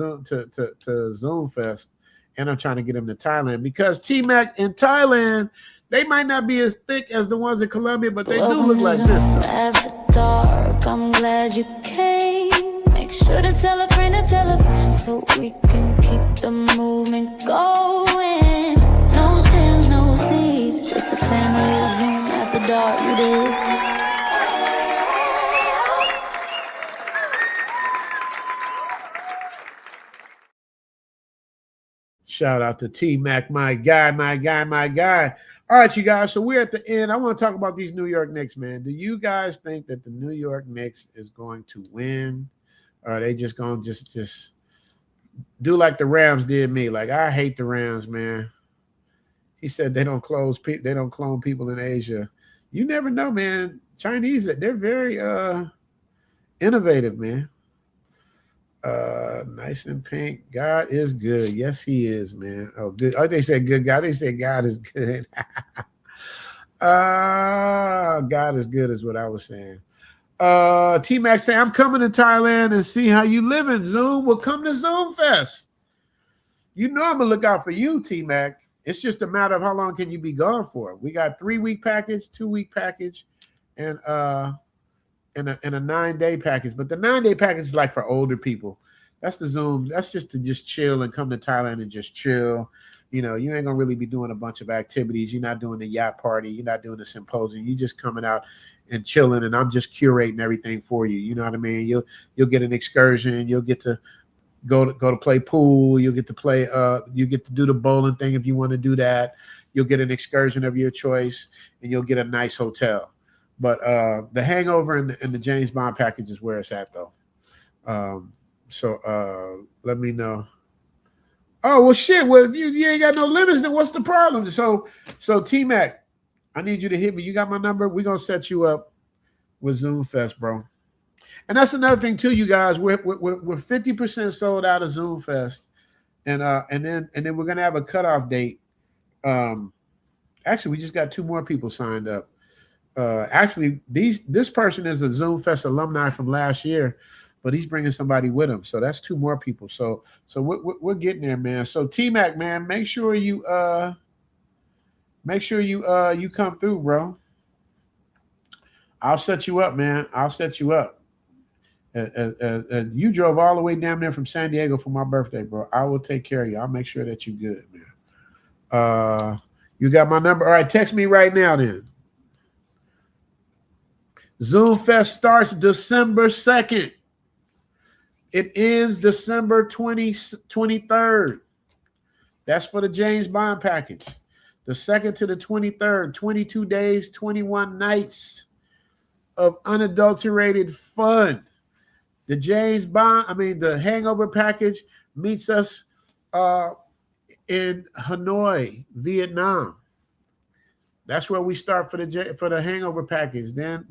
Zoom Fest, and I'm trying to get him to Thailand because T-Mac in Thailand, they might not be as thick as the ones in Colombia, but they do look like this. After dark, I'm glad you came. Make sure to tell a friend so we can keep the movement going. No stems, no seeds, just a family of Zoom after dark. You did. Shout out to T-Mac, my guy. All right, you guys. So we're at the end. I want to talk about these New York Knicks, man. Do you guys think that the New York Knicks is going to win? Or are they just going to just do like the Rams did me? Like, I hate the Rams, man. He said they don't clone people in Asia. You never know, man. Chinese, they're very innovative, man. Nice and pink. God is good. Yes, he is, man. Oh, good. Oh, they said good God. They said God is good. God is good is what I was saying. T-Mac say, I'm coming to Thailand and see how you living, Zoom. Well, come to Zoom Fest. You know I'm going to look out for you, T-Mac. It's just a matter of how long can you be gone for. We got 3-week package, 2-week package, and a 9-day package. But the 9-day package is like for older people. That's the Zoom. That's just to just chill and come to Thailand and just chill. You know, you ain't going to really be doing a bunch of activities. You're not doing the yacht party. You're not doing the symposium. You're just coming out and chilling, and I'm just curating everything for you. You know what I mean? You'll get an excursion. You'll get to go to play pool. You'll get to play. You get to do the bowling thing if you want to do that. You'll get an excursion of your choice, and you'll get a nice hotel. But the Hangover and the James Bond package is where it's at, though. So let me know. Oh, well, shit. Well, if you ain't got no limits, then what's the problem? So T-Mac, I need you to hit me. You got my number? We're going to set you up with Zoom Fest, bro. And that's another thing, too, you guys. We're 50% sold out of Zoom Fest. And then we're going to have a cutoff date. Actually, we just got 2 more people signed up. Actually, this person is a Zoom Fest alumni from last year, but he's bringing somebody with him. So that's two more people. So we're getting there, man. So T-Mac, man, make sure you you come through, bro. I'll set you up, man. I'll set you up. You drove all the way down there from San Diego for my birthday, bro. I will take care of you. I'll make sure that you're good, man. You got my number? All right, text me right now then. Zoom Fest starts December 2nd. It ends December 23rd. That's for the James Bond package. The 2nd to the 23rd, 22 days, 21 nights of unadulterated fun. The the Hangover package meets us in Hanoi, Vietnam. That's where we start for the Hangover package. Then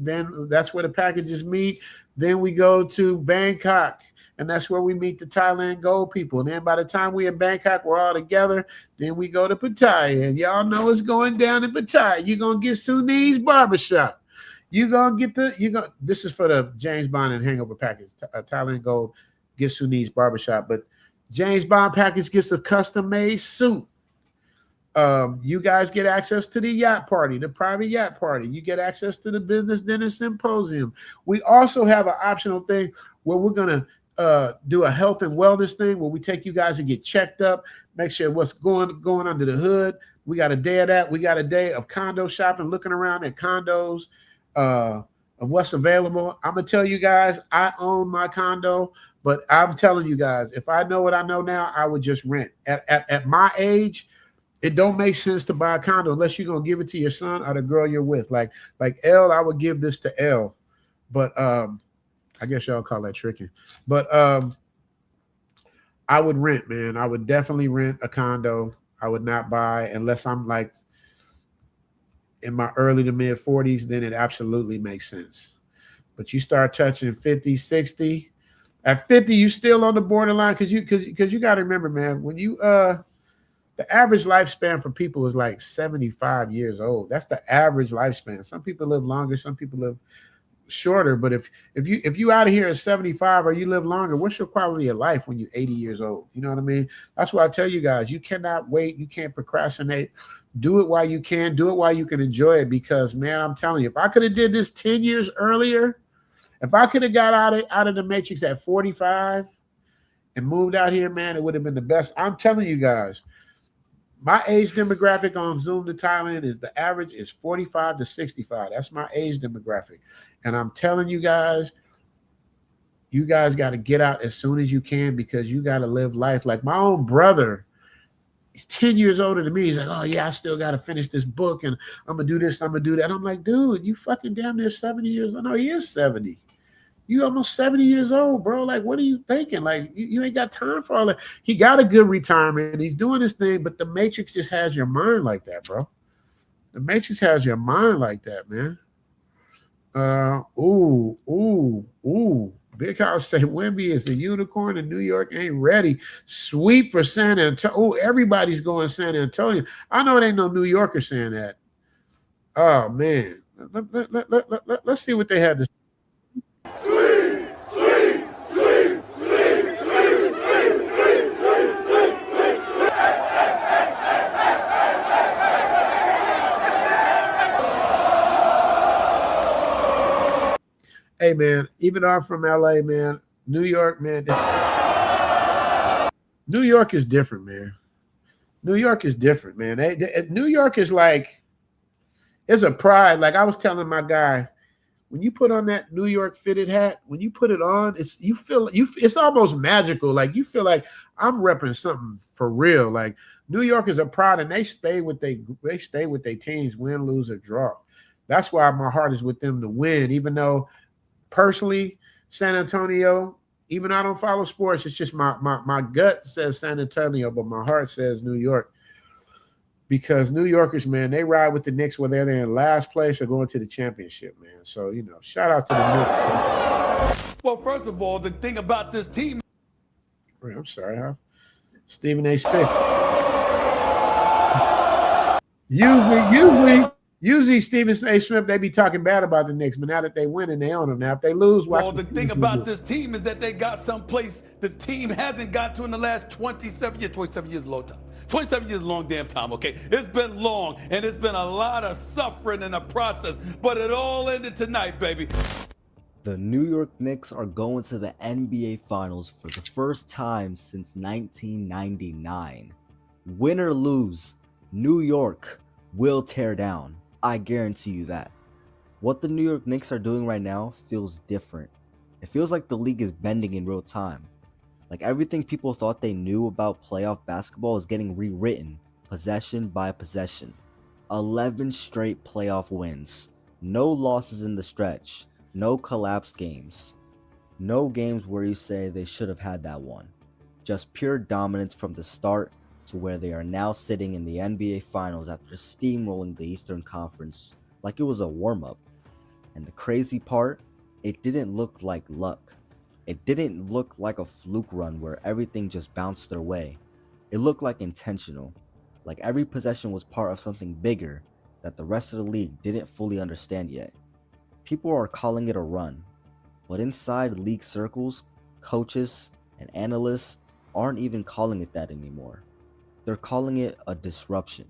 that's where the packages meet. Then we go to Bangkok, and that's where we meet the Thailand Gold people. And then by the time we're in Bangkok, we're all together. Then we go to Pattaya, and y'all know it's going down in Pattaya. You're gonna get Sunni's Barbershop. This is for the James Bond and Hangover package. Thailand Gold gets Sunni's Barbershop, but James Bond package gets a custom-made suit. You guys get access to the yacht party, the private yacht party. You get access to the business dinner symposium. We also have an optional thing where we're going to do a health and wellness thing where we take you guys and get checked up, make sure what's going under the hood. We got a day of that. We got a day of condo shopping, looking around at condos, of what's available. I'm going to tell you guys, I own my condo, but I'm telling you guys, if I know what I know now, I would just rent. At my age, it don't make sense to buy a condo unless you're going to give it to your son or the girl you're with. Like L, I would give this to L. But I guess y'all call that tricking. But I would rent, man. I would definitely rent a condo. I would not buy unless I'm like in my early to mid 40s, then it absolutely makes sense. But you start touching 50, 60. At 50, you still on the borderline because you got to remember, man, when you the average lifespan for people is like 75 years old. That's the average lifespan. Some people live longer, some people live shorter. But if you out of here at 75 or you live longer, what's your quality of life when you're 80 years old? You know what I mean? That's why I tell you guys, you cannot wait. You can't procrastinate. Do it while you can. Do it while you can enjoy it. Because, man, I'm telling you, if I could have did this 10 years earlier, if I could have got out of the Matrix at 45 and moved out here, man, it would have been the best. I'm telling you guys, my age demographic on Zoom to Thailand is the average is 45 to 65. That's my age demographic. And I'm telling you guys got to get out as soon as you can because you got to live life. Like my own brother, he's 10 years older than me. He's like, oh, yeah, I still got to finish this book and I'm going to do this, I'm going to do that. I'm like, dude, you fucking damn near 70 years old. No, he is 70. You almost 70 years old, bro. Like, what are you thinking? Like, you ain't got time for all that. He got a good retirement. He's doing his thing, but the Matrix just has your mind like that, bro. The Matrix has your mind like that, man. Big House say Wemby is a unicorn and New York ain't ready. Sweep for San Antonio. Oh, everybody's going San Antonio. I know it ain't no New Yorker saying that. Oh, man. Let's see what they had to say. Hey, man, even though I'm from LA, man, New York, man, New York is different, man. New York is different, man. New York is like, it's a pride. Like I was telling my guy, when you put on that New York fitted hat, when you put it on, it's almost magical. Like you feel like I'm repping something for real. Like New York is a pride, and they stay with their teams, win, lose, or draw. That's why my heart is with them to win, even though personally, San Antonio, even though I don't follow sports, it's just my gut says San Antonio, but my heart says New York. Because New Yorkers, man, they ride with the Knicks whether they're in last place or going to the championship, man. So, shout out to the Knicks. Well, first of all, the thing about this team. Wait, I'm sorry, huh? Stephen A. Spick. Usually Stephen A. Smith, they be talking bad about the Knicks, but now that they win and they own them. Now, if they lose, well, the thing about this team is that they got someplace the team hasn't got to in the last 27 years. 27 years is a long time. 27 years is a long damn time, okay? It's been long, and it's been a lot of suffering in the process, but it all ended tonight, baby. The New York Knicks are going to the NBA Finals for the first time since 1999. Win or lose, New York will tear down. I guarantee you that. What the New York Knicks are doing right now feels different. It feels like the league is bending in real time. Like everything people thought they knew about playoff basketball is getting rewritten, possession by possession. 11 straight playoff wins. No losses in the stretch. No collapsed games. No games where you say they should have had that one. Just pure dominance from the start to where they are now sitting in the NBA Finals after steamrolling the Eastern Conference like it was a warm-up. And the crazy part, it didn't look like luck. It didn't look like a fluke run where everything just bounced their way. It looked like intentional, like every possession was part of something bigger that the rest of the league didn't fully understand yet. People are calling it a run, but inside league circles, coaches and analysts aren't even calling it that anymore. They're calling it a disruption,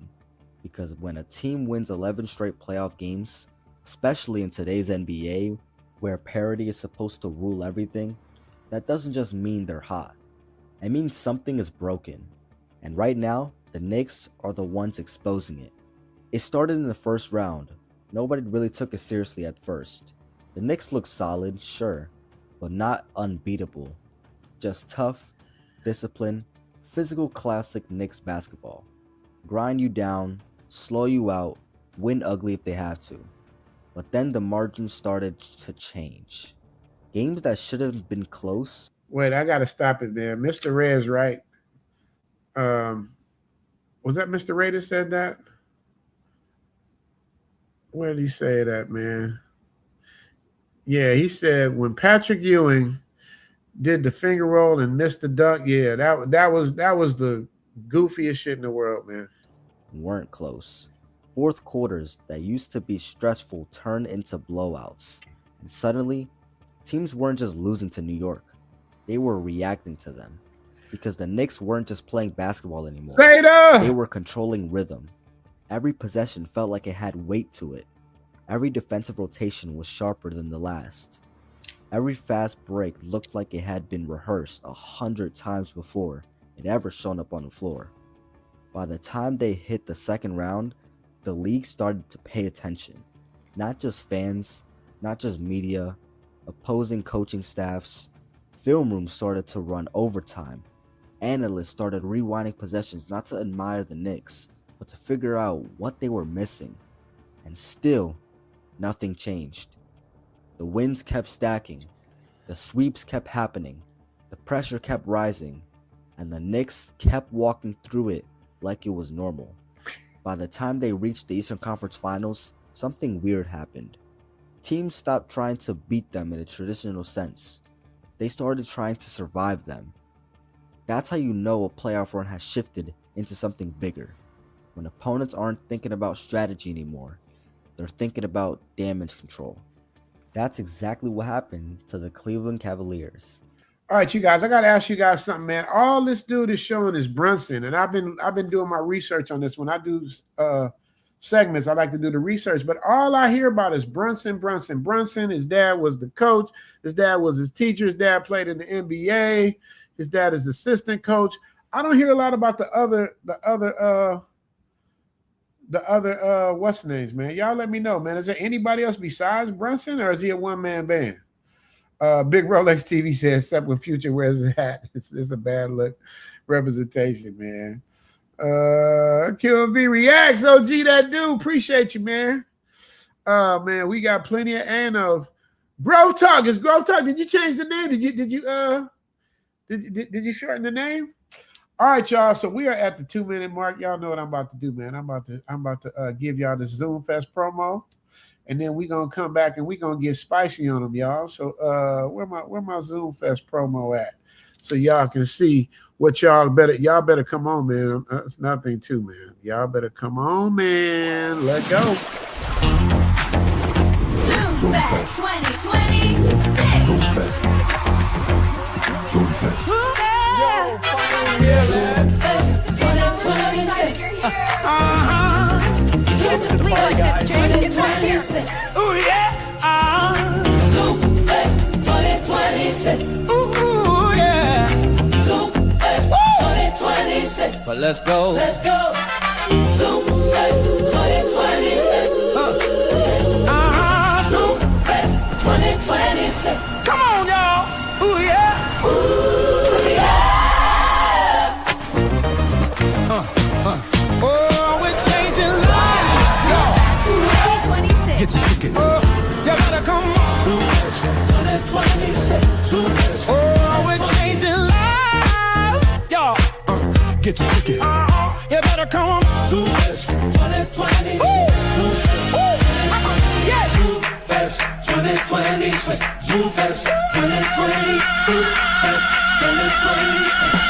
because when a team wins 11 straight playoff games, especially in today's NBA, where parity is supposed to rule everything, that doesn't just mean they're hot. It means something is broken, and right now, the Knicks are the ones exposing it. It started in the first round. Nobody really took it seriously at first. The Knicks look solid, sure, but not unbeatable. Just tough, disciplined, physical classic Knicks basketball. Grind you down, slow you out, win ugly if they have to. But then the margins started to change. Games that should have been close. Wait, I gotta stop it there. Mr. Ray is right. Was that Mr. Ray that said that? Where did he say that, man? Yeah, he said when Patrick Ewing did the finger roll and missed the dunk. Yeah, that was the goofiest shit in the world, man. Weren't close. Fourth quarters that used to be stressful turned into blowouts. And suddenly, teams weren't just losing to New York. They were reacting to them. Because the Knicks weren't just playing basketball anymore. They were controlling rhythm. Every possession felt like it had weight to it. Every defensive rotation was sharper than the last. Every fast break looked like it had been rehearsed 100 times before it ever shown up on the floor. By the time they hit the second round, the league started to pay attention. Not just fans, not just media, opposing coaching staffs. Film rooms started to run overtime. Analysts started rewinding possessions not to admire the Knicks, but to figure out what they were missing. And still, nothing changed. The wins kept stacking, the sweeps kept happening, the pressure kept rising, and the Knicks kept walking through it like it was normal. By the time they reached the Eastern Conference Finals, something weird happened. Teams stopped trying to beat them in a traditional sense. They started trying to survive them. That's how you know a playoff run has shifted into something bigger. When opponents aren't thinking about strategy anymore, they're thinking about damage control. That's exactly what happened to the Cleveland Cavaliers. All right, you guys, I got to ask you guys something, man. All this dude is showing is Brunson, and I've been doing my research on this. When I do segments, I like to do the research, but all I hear about is Brunson. His dad was the coach. His dad was his teacher. His dad played in the NBA. His dad is assistant coach. I don't hear a lot about the other what's the names, man. Y'all let me know, man. Is there anybody else besides Brunson, or is he a one-man band? Big Rolex TV says, except when Future wears his hat. It's a bad look representation, man. QMV reacts. OG, that dude. Appreciate you, man. Man, we got plenty of Grove Talk. It's Grove Talk. Did you change the name? Did you shorten the name? All right, y'all. So we are at the 2-minute mark. Y'all know what I'm about to do, man. I'm about to give y'all the Zoom Fest promo, and then we're gonna come back and we're gonna get spicy on them, y'all. So where my Zoom Fest promo at? So y'all can see what y'all better come on, man. That's nothing too, man. Y'all better come on, man. Let go. Fest 2026. Zoom Fest. Zoom Fest. Yo, finally here, man. You can't just leave like this, James. Get back here. Ooh, yeah. Zoom Fest 2026. Ooh, yeah. Zoom Fest 2026. But let's go. Let's go. Zoom Fest 2026. Zoom Fest 2026. Come on, y'all. Ooh, yeah. Ooh, yeah. Oh, we're changing lives. Yo. Get your ticket. You better come on. Zoom Fest 2026. Zoom Fest. Oh, we're changing lives. Yo. Get your ticket. You better come on. Zoom Fest 2026. Zoom Fest. Yeah. Zoom Fest 2026. Zoom Fest 2020. Zoom Fest 2026.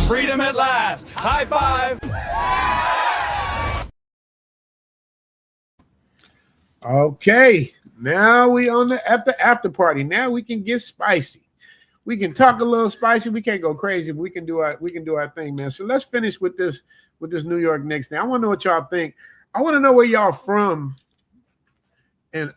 Freedom at last. High five. Okay, now we on at the after party. Now we can get spicy. We can talk a little spicy. We can't go crazy, but we can do our thing, man. So let's finish with this New York Knicks thing. I want to know what y'all think. I want to know where y'all from, and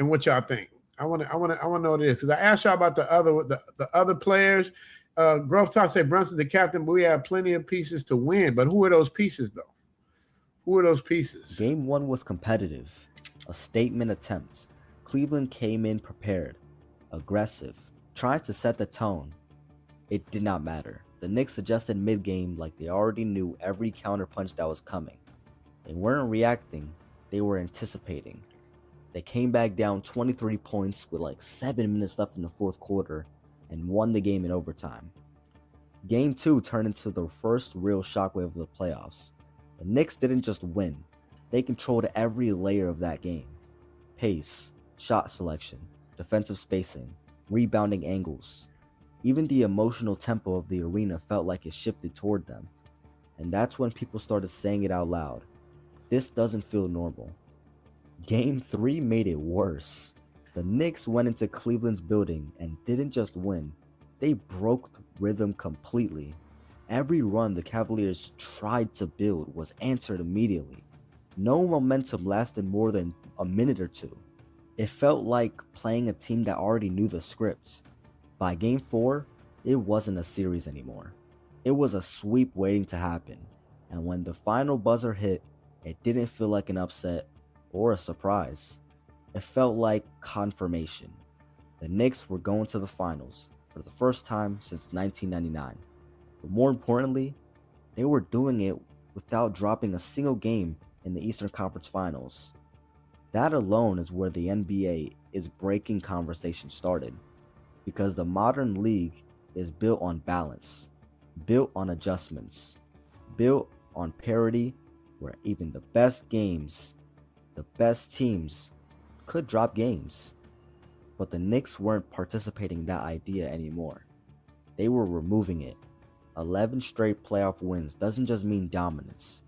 what y'all think. I want to know this because I asked y'all about the other players. Growth Talk said Brunson's the captain, but we have plenty of pieces to win. But who are those pieces, though? Who are those pieces? Game 1 was competitive, a statement attempt. Cleveland came in prepared, aggressive, trying to set the tone. It did not matter. The Knicks adjusted mid-game like they already knew every counterpunch that was coming. They weren't reacting, they were anticipating. They came back down 23 points with like 7 minutes left in the fourth quarter and won the game in overtime. Game 2 turned into the first real shockwave of the playoffs. The Knicks didn't just win, they controlled every layer of that game. Pace, shot selection, defensive spacing, rebounding angles. Even the emotional tempo of the arena felt like it shifted toward them. And that's when people started saying it out loud. This doesn't feel normal. Game 3 made it worse. The Knicks went into Cleveland's building and didn't just win, they broke rhythm completely. Every run the Cavaliers tried to build was answered immediately. No momentum lasted more than a minute or two. It felt like playing a team that already knew the script. By Game 4, it wasn't a series anymore. It was a sweep waiting to happen, and when the final buzzer hit, it didn't feel like an upset or a surprise. It felt like confirmation. The Knicks were going to the finals for the first time since 1999. But more importantly, they were doing it without dropping a single game in the Eastern Conference Finals. That alone is where the NBA is breaking conversation started, because the modern league is built on balance, built on adjustments, built on parity, where even the best games The best teams could drop games. But the Knicks weren't participating in that idea anymore. They were removing it. 11 straight playoff wins doesn't just mean dominance.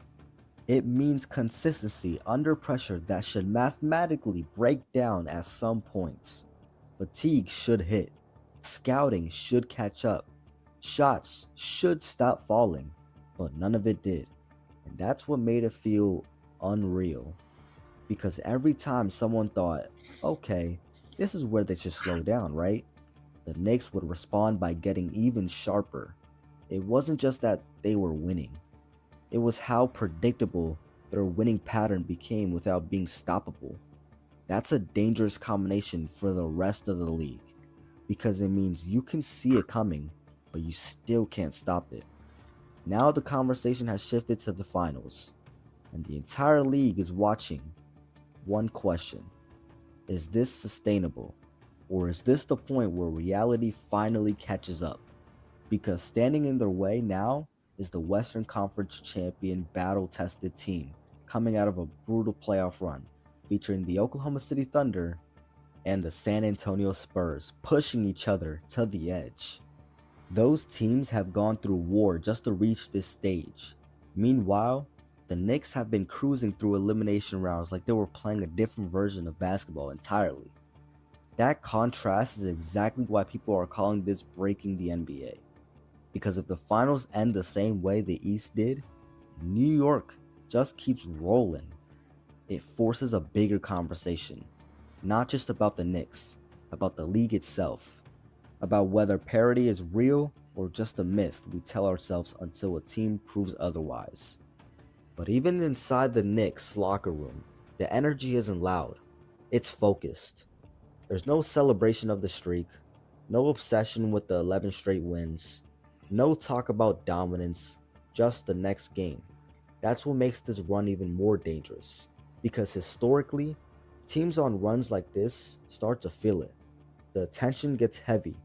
It means consistency under pressure that should mathematically break down at some points. Fatigue should hit. Scouting should catch up. Shots should stop falling. But none of it did. And that's what made it feel unreal. Because every time someone thought, okay, this is where they should slow down, right? The Knicks would respond by getting even sharper. It wasn't just that they were winning. It was how predictable their winning pattern became without being stoppable. That's a dangerous combination for the rest of the league, because it means you can see it coming, but you still can't stop it. Now the conversation has shifted to the finals, and the entire league is watching. One question: is this sustainable? Or is this the point where reality finally catches up? Because standing in their way now is the Western Conference champion battle-tested team coming out of a brutal playoff run featuring the Oklahoma City Thunder and the San Antonio Spurs pushing each other to the edge. Those teams have gone through war just to reach this stage. Meanwhile, the Knicks have been cruising through elimination rounds like they were playing a different version of basketball entirely. That contrast is exactly why people are calling this breaking the NBA. Because if the finals end the same way the East did, New York just keeps rolling. It forces a bigger conversation, not just about the Knicks, about the league itself, about whether parity is real or just a myth we tell ourselves until a team proves otherwise. But even inside the Knicks locker room, the energy isn't loud, it's focused. There's no celebration of the streak, no obsession with the 11 straight wins, no talk about dominance, just the next game. That's what makes this run even more dangerous, because historically, teams on runs like this start to feel it. The attention gets heavy,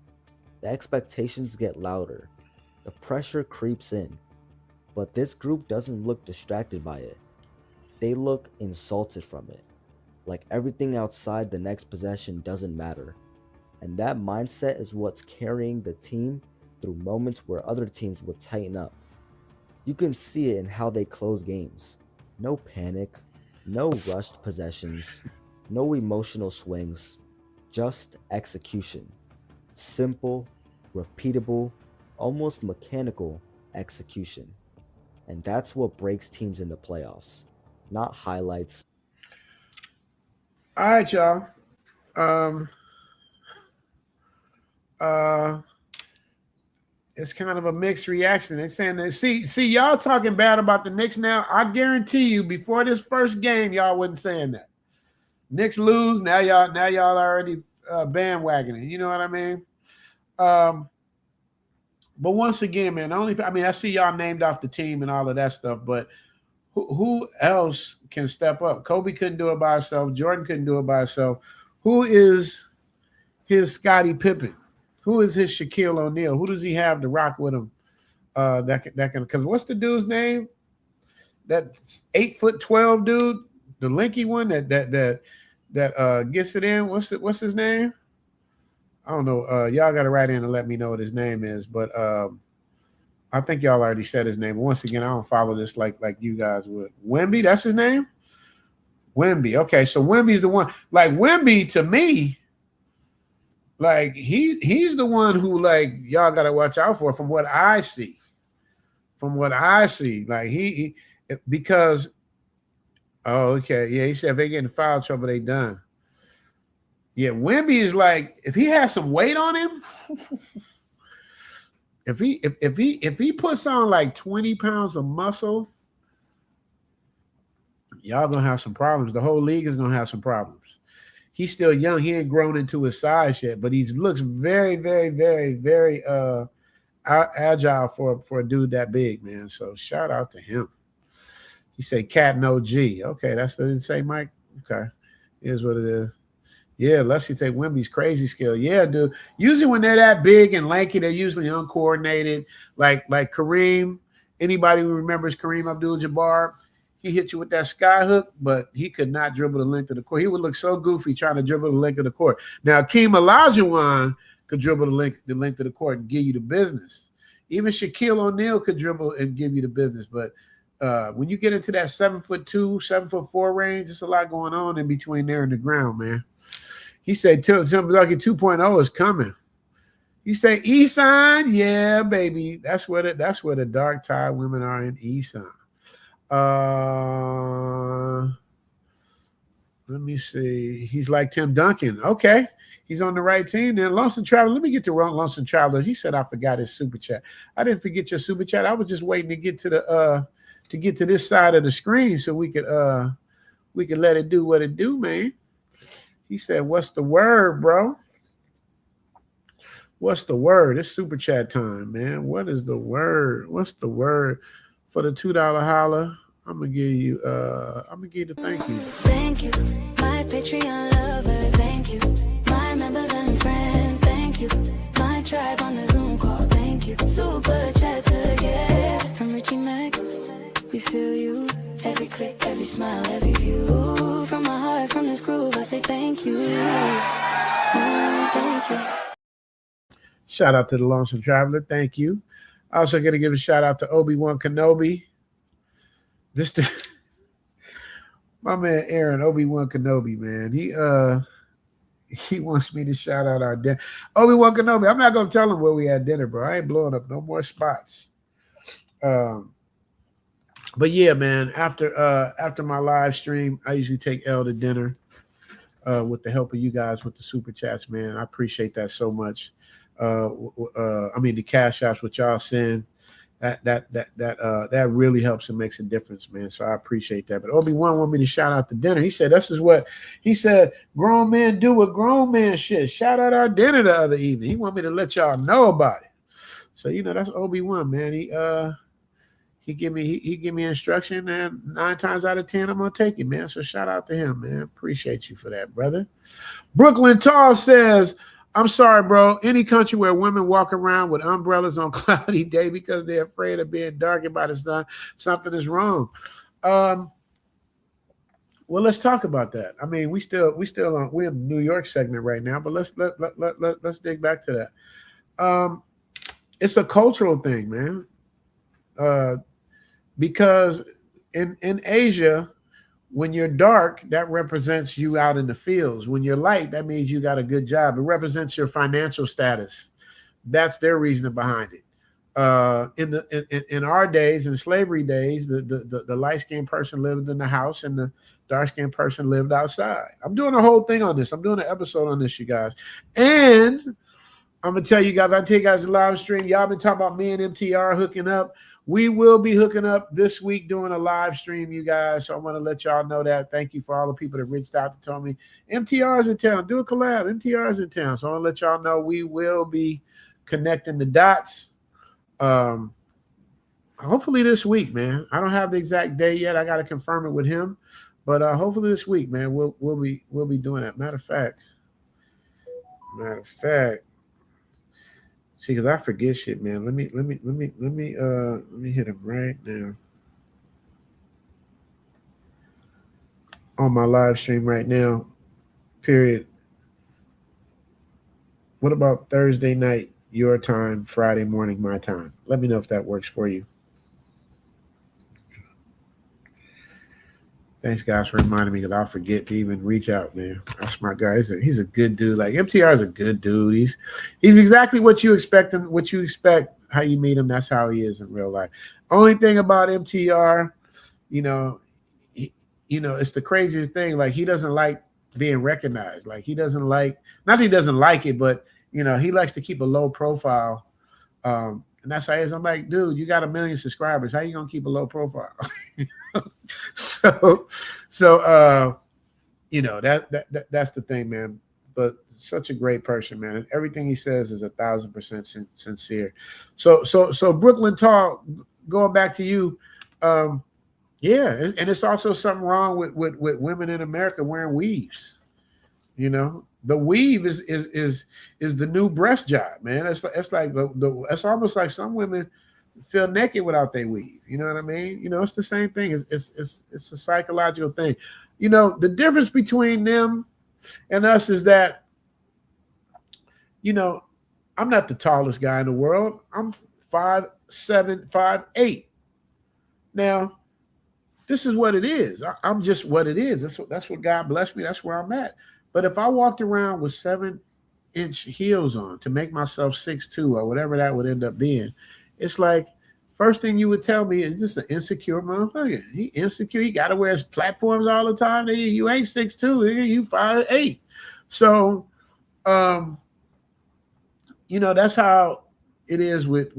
the expectations get louder, the pressure creeps in. But this group doesn't look distracted by it. They look insulted from it. Like everything outside the next possession doesn't matter. And that mindset is what's carrying the team through moments where other teams would tighten up. You can see it in how they close games. No panic, no rushed possessions, no emotional swings, just execution. Simple, repeatable, almost mechanical execution. And that's what breaks teams in the playoffs, not highlights. All right, y'all. It's kind of a mixed reaction. They're saying that see y'all talking bad about the Knicks now. I guarantee you, before this first game, y'all wasn't saying that. Knicks lose, now y'all already bandwagoning. You know what I mean? But once again, man, I see y'all named off the team and all of that stuff, but who else can step up? Kobe couldn't do it by himself. Jordan couldn't do it by himself. Who is his Scottie Pippen? Who is his Shaquille O'Neal? Who does he have to rock with him? That can because what's the dude's name? That 8'12" dude, the lanky one that gets it in. What's his name? I don't know. Y'all got to write in and let me know what his name is. But I think y'all already said his name. Once again, I don't follow this like you guys would. Wemby, that's his name? Wemby. Okay, so Wemby's the one. Like Wemby, to me, like he's the one who like y'all got to watch out for from what I see. Like he because okay, yeah, he said if they get in foul trouble, they done. Yeah, Wemby is like if he has some weight on him, if he puts on like 20 pounds of muscle, y'all gonna have some problems. The whole league is gonna have some problems. He's still young. He ain't grown into his size yet, but he looks very, very, very, very agile for a dude that big, man. So shout out to him. He said Cat no G. Okay, that's what it say, Mike. Okay, here's what it is. Yeah, let's take Wemby's crazy skill. Yeah, dude. Usually when they're that big and lanky, they're usually uncoordinated. Like Kareem. Anybody who remembers Kareem Abdul-Jabbar, he hit you with that sky hook, but he could not dribble the length of the court. He would look so goofy trying to dribble the length of the court. Now, Akeem Olajuwon could dribble the length of the court and give you the business. Even Shaquille O'Neal could dribble and give you the business. But when you get into that 7'2", 7'4" range, there's a lot going on in between there and the ground, man. He said, Tim Lucky 2.0 is coming. You say Eastside? Yeah, baby. That's where the dark tie women are in Eastside. Let me see. He's like Tim Duncan. Okay. He's on the right team. Then Lonesome Traveler. Let me get to Lonesome Traveler. He said I forgot his super chat. I didn't forget your super chat. I was just waiting to get to this side of the screen so we could let it do what it do, man. He said, "What's the word, bro? What's the word? It's super chat time, man. What is the word? What's the word for the $2 holla? I'm gonna give you the thank you. Thank you, my Patreon lovers. Thank you, my members and friends. Thank you, my tribe on the Zoom call. Thank you, super chatter, yeah. From Richie Mac, we feel you. Every click, every smile, every view. From my heart, from this groove, I say thank you. Oh, thank you. Shout out to the Lonesome Traveler. Thank you. I also got to give a shout out to Obi-Wan Kenobi. My man Aaron, Obi-Wan Kenobi, man. He wants me to shout out our dinner. Obi-Wan Kenobi, I'm not gonna tell him where we had dinner, bro. I ain't blowing up no more spots. But yeah, man, after my live stream, I usually take L to dinner with the help of you guys with the super chats, man. I appreciate that so much. The cash apps which y'all send, that really helps and makes a difference, man. So I appreciate that. But Obi-Wan wanted me to shout out the dinner. He said, this is what he said, grown men do what grown men shit. Shout out our dinner the other evening. He wanted me to let y'all know about it. So, that's Obi-Wan, man. He give me instruction, and 9 times out of 10, I'm gonna take it, man. So shout out to him, man. Appreciate you for that, brother. Brooklyn Tall says, I'm sorry, bro. Any country where women walk around with umbrellas on cloudy day because they're afraid of being darkened by the sun, something is wrong. Well, let's talk about that. I mean, we're in the New York segment right now, but let's dig back to that. It's a cultural thing, man. Because in Asia, when you're dark, that represents you out in the fields. When you're light, that means you got a good job. It represents your financial status. That's their reasoning behind it. In our days, in slavery days, the light-skinned person lived in the house and the dark-skinned person lived outside. I'm doing a whole thing on this. I'm doing an episode on this, you guys. And I'm going to tell you guys, I'll tell you guys a live stream. Y'all been talking about me and MTR hooking up. We will be hooking up this week doing a live stream, you guys. So I want to let y'all know that. Thank you for all the people that reached out to tell me MTR is in town. Do a collab. MTR is in town. So I want to let y'all know we will be connecting the dots. Hopefully this week, man. I don't have the exact day yet. I got to confirm it with him. But hopefully this week, man, we'll be doing that. Matter of fact. See, because I forget shit, man. Let me hit him right now. On my live stream right now. Period. What about Thursday night, your time, Friday morning, my time? Let me know if that works for you. Thanks, guys, for reminding me because I'll forget to even reach out, man. That's my guy. He's a good dude. Like MTR is a good dude. He's exactly what you expect him. What you expect, how you meet him. That's how he is in real life. Only thing about MTR, it's the craziest thing. Like he doesn't like being recognized. Like he doesn't like. Not that he doesn't like it, but he likes to keep a low profile. And that's how he is. I'm like, dude, you got 1 million subscribers. How you gonna keep a low profile? So that's the thing, man. But such a great person, man. And everything he says is 1,000% sincere. So Brooklyn Tall, going back to you, yeah, and it's also something wrong with women in America wearing weaves. The weave is the new breast job, man. It's like it's almost like some women feel naked without they weave. You know what I mean? You know, it's the same thing. It's a psychological thing. You know, the difference between them and us is that, you know, I'm not the tallest guy in the world. I'm 5'7", 5'8". Now, this is what it is. I'm just what it is. That's what God blessed me. That's where I'm at. But if I walked around with 7-inch heels on to make myself 6'2" or whatever that would end up being, it's like, first thing you would tell me is this an insecure motherfucker. He insecure. He got to wear his platforms all the time. Nigga, you ain't 6'2", nigga, you 5'8". So, you know, that's how it is with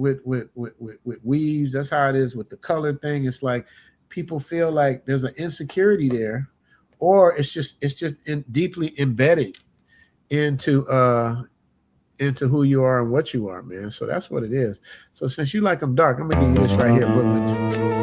weaves. That's how it is with the color thing. It's like people feel like there's an insecurity there, or it's just deeply embedded into who you are and what you are, man. So that's what it is. So since you like them dark, I'm gonna give you this right here, Brooklyn.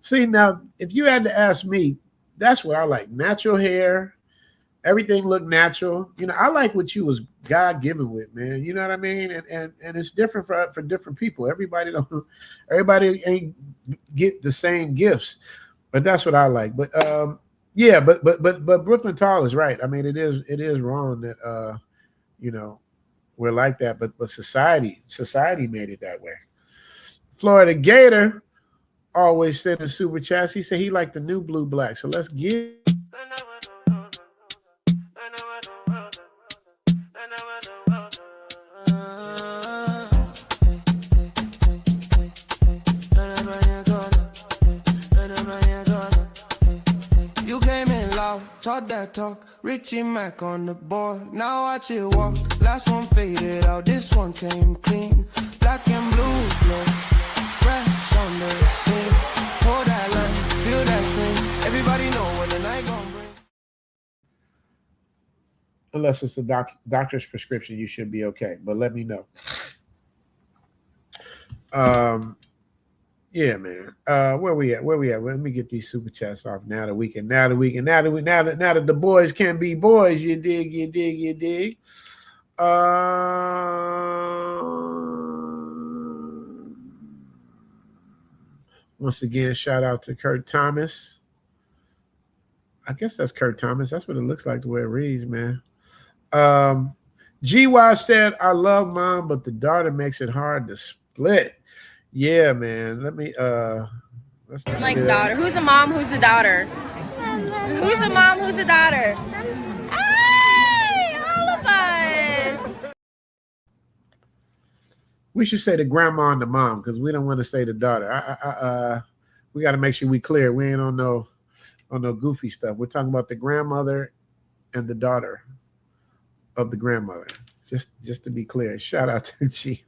See, now, if you had to ask me, that's what I like. Natural hair, everything looked natural. You know, I like what you was God-given with, man. You know what I mean? And it's different for different people. Everybody ain't get the same gifts, but that's what I like. But yeah, but Brooklyn Tall is right. I mean, it is wrong that you know, we're like that, but society made it that way. Florida Gator always sending super chats. He said he liked the new Blue Black. So let's get. You came in loud, talk that talk. Richie Mac on the board. Now watch it walk. Last one faded out. This one came clean. Black and blue, glow. Fresh on the scene. Hold that line, feel that swing. Everybody know what the night gon' bring. Unless it's a doctor's prescription, you should be okay. But let me know. Yeah, man. Where we at? Let me get these super chats off now that the boys can be boys. You dig. Once again, shout out to Kurt Thomas. I guess that's Kurt Thomas. That's what it looks like the way it reads, man. GY said, I love mom, but the daughter makes it hard to split. Yeah, man. Let me like daughter. Who's the mom? Who's the daughter? Who's the mom? Who's the daughter? Hey, all of us. We should say the grandma and the mom because we don't want to say the daughter. We got to make sure we clear. We ain't on no goofy stuff. We're talking about the grandmother and the daughter of the grandmother. Just to be clear. Shout out to GY.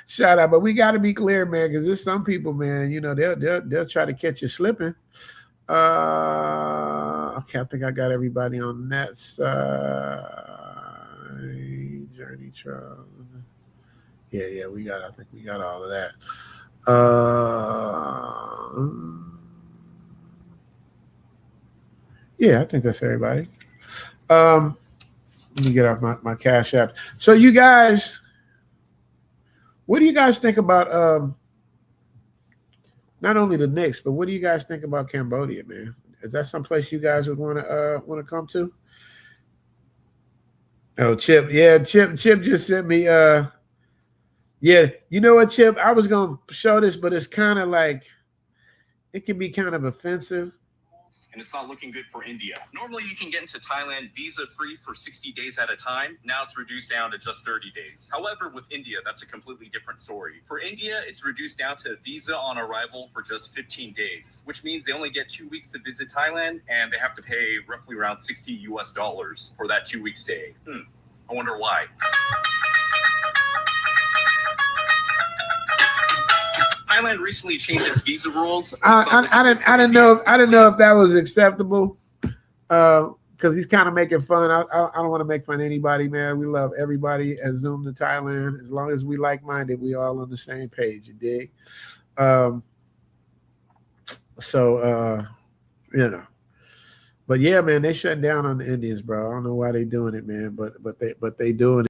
Shout out, but we got to be clear, man, because there's some people, man. You know, they'll try to catch you slipping. Okay, I think I got everybody on that side. Journey Trial. Yeah, we got. I think we got all of that. Yeah, I think that's everybody. Let me get off my Cash App. So you guys. What do you guys think about not only the Knicks, but what do you guys think about Cambodia, man? Is that someplace you guys would want to come to? Oh, Chip, yeah, Chip just sent me. Yeah, you know what, Chip? I was gonna show this, but it's kind of like it can be kind of offensive. And it's not looking good for India. Normally, you can get into Thailand visa-free for 60 days at a time. Now it's reduced down to just 30 days. However, with India, that's a completely different story. For India, it's reduced down to visa on arrival for just 15 days, which means they only get 2 weeks to visit Thailand, and they have to pay roughly around $60 US for that 2-week stay. I wonder why. Thailand recently changed its visa rules. I didn't know if that was acceptable. because he's kind of making fun. I don't want to make fun of anybody, man. We love everybody at Zoom to Thailand. As long as we like-minded, we all on the same page, you dig? You know. But yeah, man, they shut down on the Indians, bro. I don't know why they doing it, man, but they doing it.